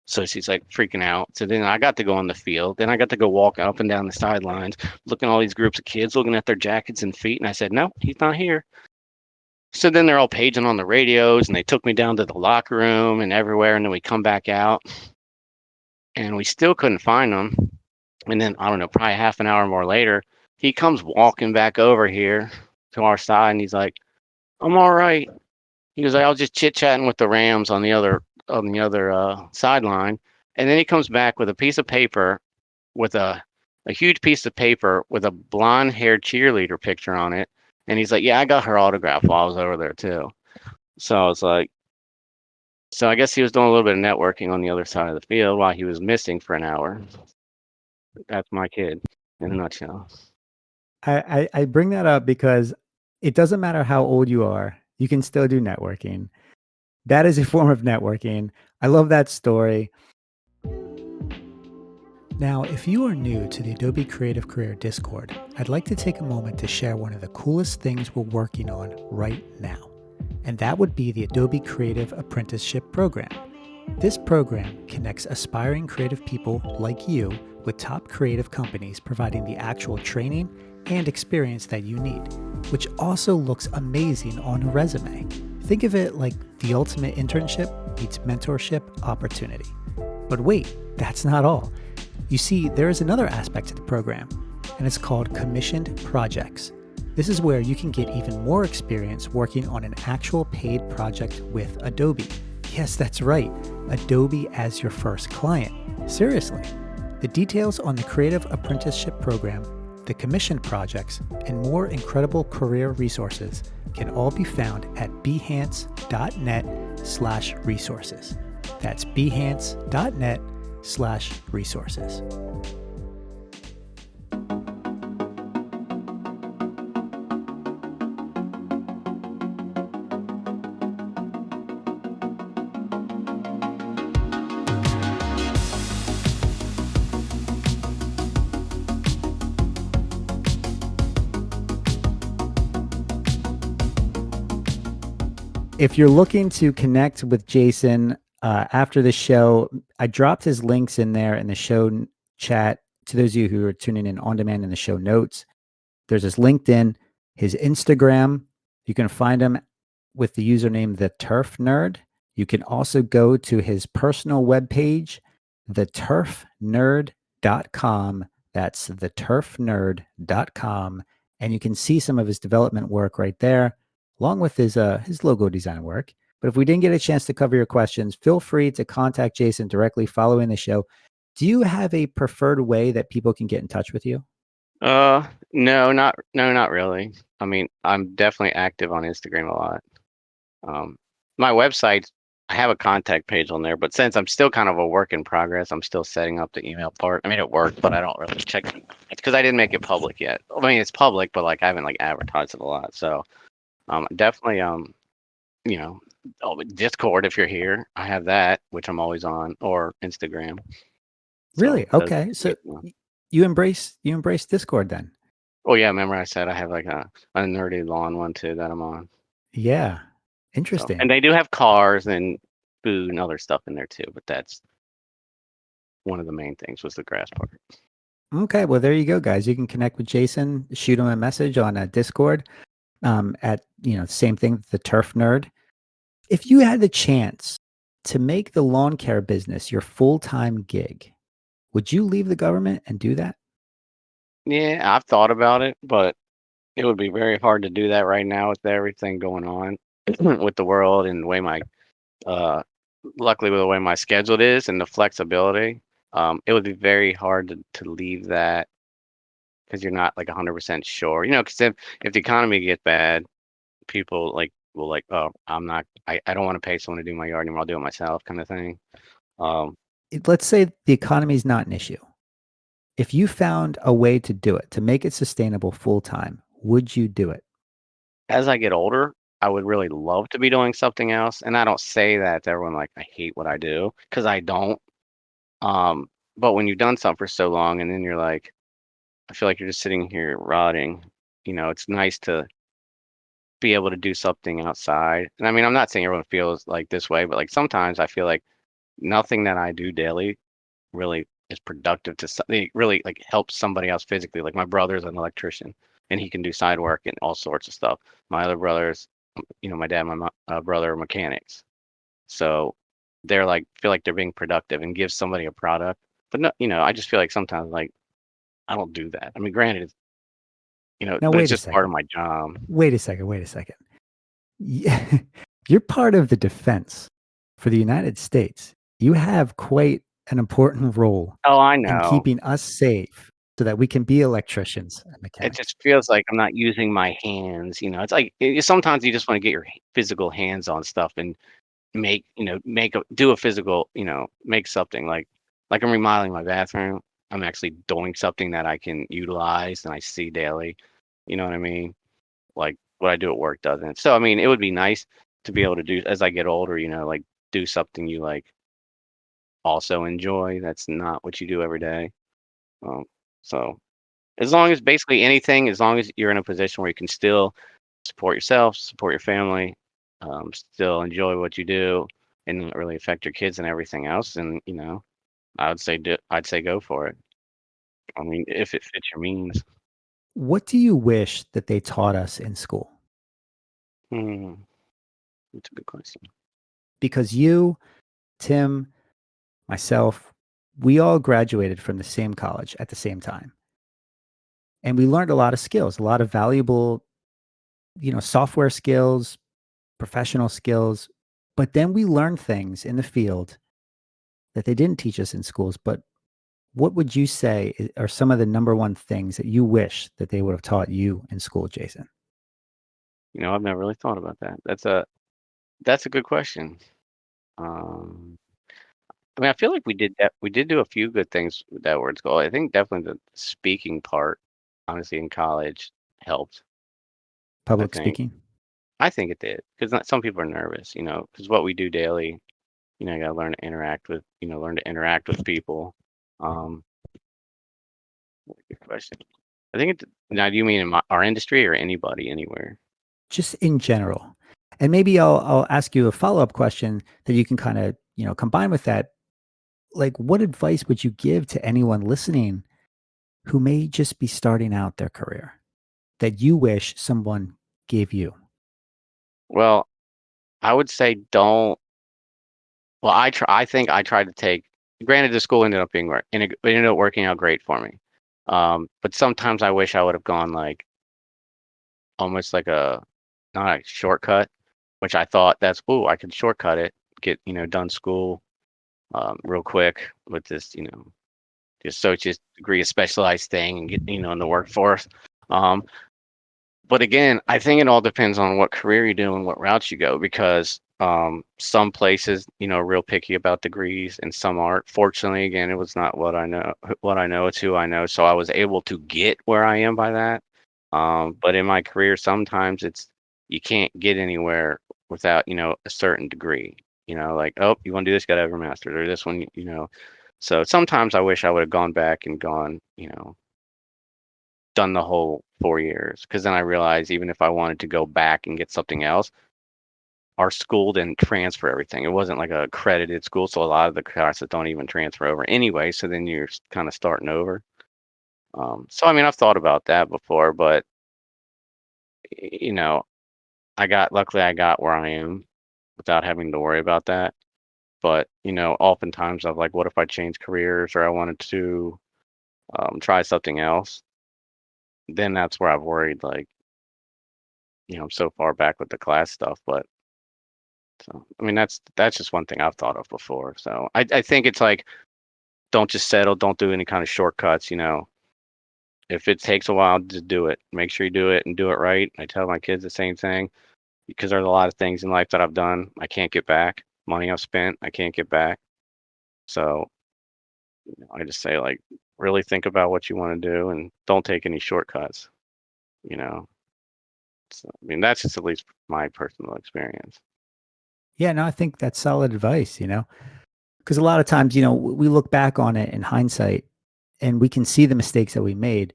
So she's like freaking out. So then I got to go on the field. Then I got to go walk up and down the sidelines, looking at all these groups of kids, looking at their jackets and feet. And I said, no, he's not here. So then they're all paging on the radios, and they took me down to the locker room and everywhere. And then we come back out, and we still couldn't find him. And then I don't know, probably half an hour more later, he comes walking back over here to our side, and he's like, "I'm all right." He goes, "I was just chit chatting with the Rams on the other sideline," and then he comes back with a piece of paper with a huge piece of paper with a blonde haired cheerleader picture on it, and he's like, "Yeah, I got her autograph while I was over there too." So I was like, so I guess he was doing a little bit of networking on the other side of the field while he was missing for an hour. That's my kid in a nutshell. I bring that up because it doesn't matter how old you are, you can still do networking. That is a form of networking. I love that story. Now, if you are new to the Adobe Creative Career Discord, I'd like to take a moment to share one of the coolest things we're working on right now, and that would be the Adobe Creative Apprenticeship Program. This program connects aspiring creative people like you with top creative companies providing the actual training and experience that you need, which also looks amazing on a resume. Think of it like the ultimate internship meets mentorship opportunity. But wait, that's not all. You see, there is another aspect to the program, and it's called commissioned projects. This is where you can get even more experience working on an actual paid project with Adobe. Yes, that's right, Adobe as your first client. Seriously. The details on the Creative Apprenticeship Program, the commissioned projects, and more incredible career resources can all be found at behance.net/resources. That's behance.net/resources. If you're looking to connect with Jason after the show, I dropped his links in there in the show chat to those of you who are tuning in on demand in the show notes. There's his LinkedIn, his Instagram. You can find him with the username The Turf Nerd. You can also go to his personal webpage, theturfnerd.com. That's theturfnerd.com. And you can see some of his development work right there, along with his logo design work. But if we didn't get a chance to cover your questions, feel free to contact Jason directly following the show. Do you have a preferred way that people can get in touch with you? No, not really. I mean, I'm definitely active on Instagram a lot. My website's I have a contact page on there, but since I'm still kind of a work in progress, I'm still setting up the email part. I mean, it worked, but I don't really check it because I didn't make it public yet. I mean, it's public, but like I haven't like advertised it a lot. So definitely you know, Discord if you're here, I have that, which I'm always on, or Instagram. So Really? Okay. So you embrace Discord then? oh yeah, remember I said I have like a nerdy lawn one too that I'm on. Yeah. So and Interesting. they do have cars and food and other stuff in there too, but that's one of the main things was the grass part. Okay. Well, there you go, guys. You can connect with Jason, shoot him a message on Discord. At same thing, the Turf Nerd. If you had the chance to make the lawn care business your full-time gig, would you leave the government and do that? Yeah, I've thought about it, but it would be very hard to do that right now with everything going on with the world and the way my uh luckily with the way my schedule is and the flexibility. It would be very hard to leave that because you're not like 100% sure. Because if the economy gets bad, people like will like, oh, I don't want to pay someone to do my yard anymore. I'll do it myself, kind of thing. Um, Let's say the economy is not an issue. If you found a way to do it, to make it sustainable full-time, would you do it? as I get older, I would really love to be doing something else, and I don't say that to everyone like I hate what I do because I don't. Um, but when you've done something for so long, and then you're like, I feel like you're just sitting here rotting. It's nice to be able to do something outside. And I mean, I'm not saying everyone feels like this way, but like sometimes I feel like nothing that I do daily really is productive to something really like helps somebody else physically. Like my brother's an electrician and he can do side work and all sorts of stuff. My other brothers, my dad, and my brother are mechanics. So they're like feel like they're being productive and give somebody a product. But no, I just feel like sometimes like I don't do that. I mean, granted, it's, Now, but it's wait a just part of second. my job. Wait a second. Wait a second. Yeah, you're part of the defense for the United States. You have quite an important role Oh, I in know. keeping us safe so that we can be electricians and It mechanics. just feels like I'm not using my hands. It's like sometimes you just want to get your physical hands on stuff and do a physical, make something like I'm remodeling my bathroom. I'm actually doing something that I can utilize and I see daily. You know what I mean? Like what I do at work doesn't. So I mean, it would be nice to be able to do as I get older. Like do something you like also enjoy. That's not what you do every day. Um, so as long as basically anything, as long as you're in a position where you can still support yourself, support your family, still enjoy what you do, and not really affect your kids and everything else, and I'd say go for it. I mean, if it fits your means. What do you wish that they taught us in school? Hmm, that's a good question. Because you, Tim, myself, we all graduated from the same college at the same time. And we learned a lot of skills, a lot of valuable, software skills, professional skills. But then we learned things in the field that they didn't teach us in schools. But what would you say are some of the number one things that you wish that they would have taught you in school, Jason? I've never really thought about that. That's a good question. Um, I mean, I feel like we did do a few good things with that word school. I think definitely the speaking part, honestly, in college helped. I Public think. speaking? I think it did because some people are nervous, because what we do daily, you got to learn to interact with people. Um, Good question. I think it. Now, do you mean in our industry or anybody anywhere? Just in general. And maybe I'll ask you a follow-up question that you can kind of, combine with that. Like, what advice would you give to anyone listening who may just be starting out their career that you wish someone gave you? Well, I would say don't. Well, I think I tried to take. Granted, the school ended up being and it ended up working out great for me. But sometimes I wish I would have gone like almost like not a shortcut, which I thought that's I could shortcut it, get done school real quick with this the associate's degree, a specialized thing, and get in the workforce. Um, but again, I think it all depends on what career you do and what route you go because Some places, real picky about degrees, and some aren't. Fortunately, again, it was not what I know, it's who I know. So I was able to get where I am by that. But in my career, sometimes you can't get anywhere without, a certain degree. Like, oh, you want to do this, got to have your master's, or this one. So sometimes I wish I would have gone back and done the whole 4 years, because then I realized even if I wanted to go back and get something else, our school didn't transfer everything. It wasn't like a accredited school, so a lot of the classes don't even transfer over anyway. So then you're kind of starting over. So I mean, I've thought about that before, but you know, luckily I got where I am without having to worry about that. But oftentimes I'm like, what if I change careers or I wanted to try something else? Then that's where I've worried, like, I'm so far back with the class stuff. But so I mean, that's just one thing I've thought of before. So I think it's like, don't just settle, don't do any kind of shortcuts. If it takes a while, just do it. Make sure you do it and do it right. I tell my kids the same thing, because there's a lot of things in life that I've done I can't get back. Money I've spent, I can't get back. So I just say, like, really think about what you want to do and don't take any shortcuts. You know. So, I mean, that's just at least my personal experience. Yeah, no, I think that's solid advice, because a lot of times, we look back on it in hindsight and we can see the mistakes that we made,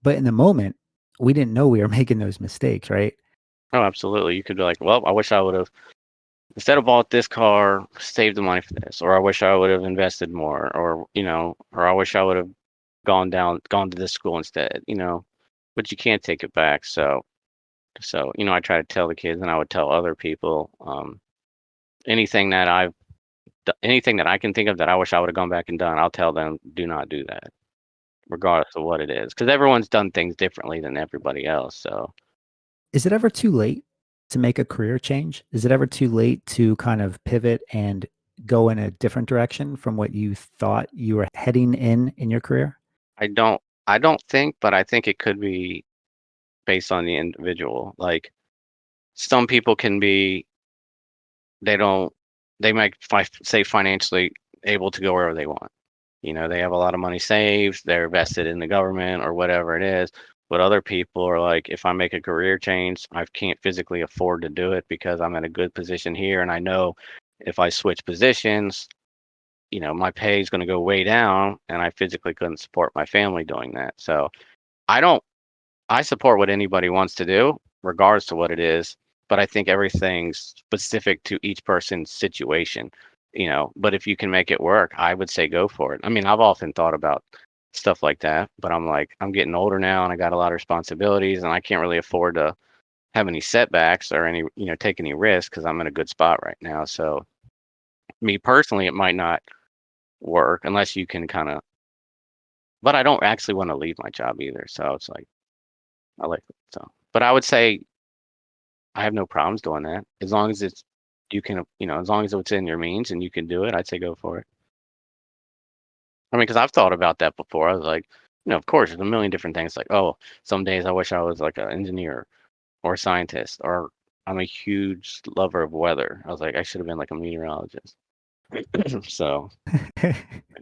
but in the moment, we didn't know we were making those mistakes, right? Oh, absolutely. You could be like, well, I wish I would have, instead of bought this car, saved the money for this, or I wish I would have invested more, or I wish I would have gone to this school instead. But you can't take it back. So I try to tell the kids, and I would tell other people, anything that anything that I can think of that I wish I would have gone back and done, I'll tell them, do not do that, regardless of what it is, because everyone's done things differently than everybody else. So Is it ever too late to make a career change? Is it ever too late to kind of pivot and go in a different direction from what you thought you were heading in your career? I don't think, but I think it could be based on the individual. Like, some people can be, they don't, they might say financially able to go wherever they want. They have a lot of money saved, they're vested in the government or whatever it is. But other people are like, if I make a career change, I can't physically afford to do it because I'm in a good position here. And I know if I switch positions, my pay is going to go way down, and I physically couldn't support my family doing that. So I don't, I support what anybody wants to do, regardless to what it is. But I think everything's specific to each person's situation. But if you can make it work, I would say go for it. I mean, I've often thought about stuff like that, but I'm like, I'm getting older now and I got a lot of responsibilities, and I can't really afford to have any setbacks or take any risks, because I'm in a good spot right now. So, me personally, it might not work unless you can kind of, but I don't actually want to leave my job either. So it's like, I like it. So, but I would say I have no problems doing that, as long as as long as it's in your means and you can do it. I'd say go for it. I mean, because I've thought about that before. I was like, of course, there's a million different things. Like, oh, some days I wish I was like an engineer or a scientist, or I'm a huge lover of weather. I was like, I should have been like a meteorologist. So I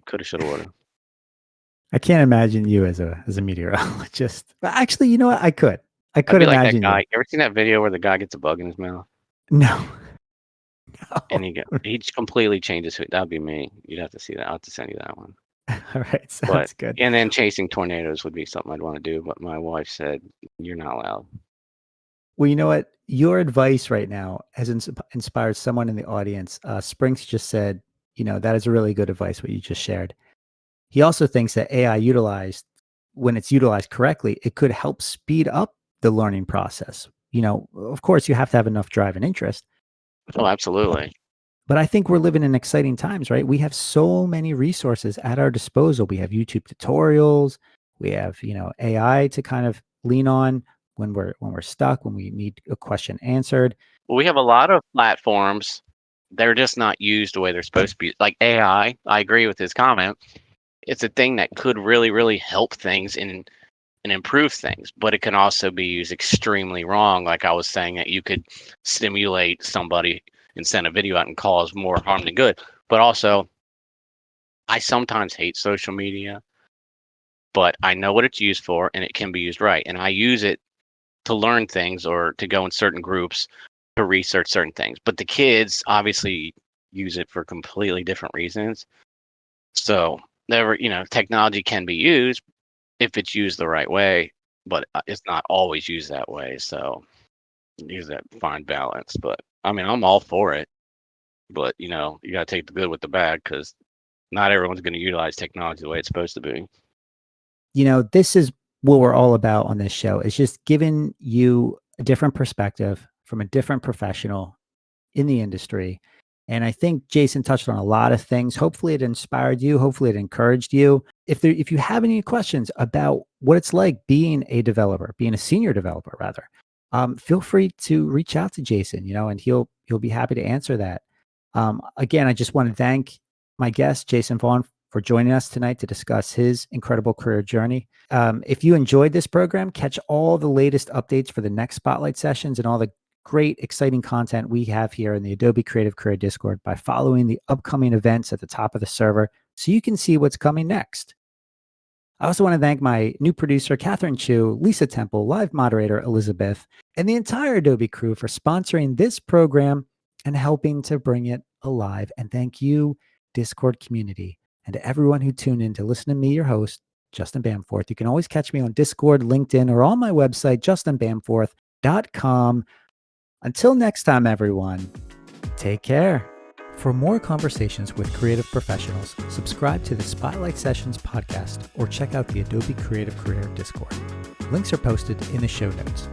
coulda, shoulda, woulda. I can't imagine you as a meteorologist. But actually, you know what? I could. I I'd could be like that imagine guy. you. You ever seen that video where the guy gets a bug in his mouth No. and No. he completely changes who? That'd be me. You'd have to see that. I'll have to send you that one. All right, But sounds good. and then chasing tornadoes would be something I'd want to do, but my wife said, "You're not allowed." Well, you know what? Your advice right now has inspired someone in the audience. Sprinks just said, that is a really good advice, what you just shared. He also thinks that AI when it's utilized correctly, it could help speed up the learning process. Of course, you have to have enough drive and interest, Oh, absolutely. but I think we're living in exciting times, right? We have so many resources at our disposal. We have YouTube tutorials, we have, AI to kind of lean on when we're stuck, when we need a question answered. Well, we have a lot of platforms. They're just not used the way they're supposed to be. Like AI, I agree with his comment. It's a thing that could really, really help things and improve things, but it can also be used extremely wrong. Like I was saying, that you could stimulate somebody and send a video out and cause more harm than good. But also, I sometimes hate social media, but I know what it's used for and it can be used right. And I use it to learn things or to go in certain groups to research certain things. But the kids obviously use it for completely different reasons. So technology can be used if it's used the right way, but it's not always used that way. So use that fine balance. But I mean, I'm all for it, but you got to take the good with the bad because not everyone's going to utilize technology the way it's supposed to be. This is what we're all about on this show, is just giving you a different perspective from a different professional in the industry. And I think Jason touched on a lot of things. Hopefully it inspired you. Hopefully it encouraged you. If you have any questions about what it's like being a developer, being a senior developer rather, feel free to reach out to Jason, and he'll be happy to answer that. Again, I just want to thank my guest, Jason Vaughan, for joining us tonight to discuss his incredible career journey. If you enjoyed this program, catch all the latest updates for the next Spotlight sessions and all the great, exciting content we have here in the Adobe Creative Career Discord by following the upcoming events at the top of the server so you can see what's coming next. I also want to thank my new producer, Catherine Chu, Lisa Temple, live moderator, Elizabeth, and the entire Adobe crew for sponsoring this program and helping to bring it alive. And thank you, Discord community, and to everyone who tuned in to listen to me, your host, Justin Bamforth. You can always catch me on Discord, LinkedIn, or on my website, justinbamforth.com. Until next time, everyone, take care. For more conversations with creative professionals, subscribe to the Spotlight Sessions podcast or check out the Adobe Creative Career Discord. Links are posted in the show notes.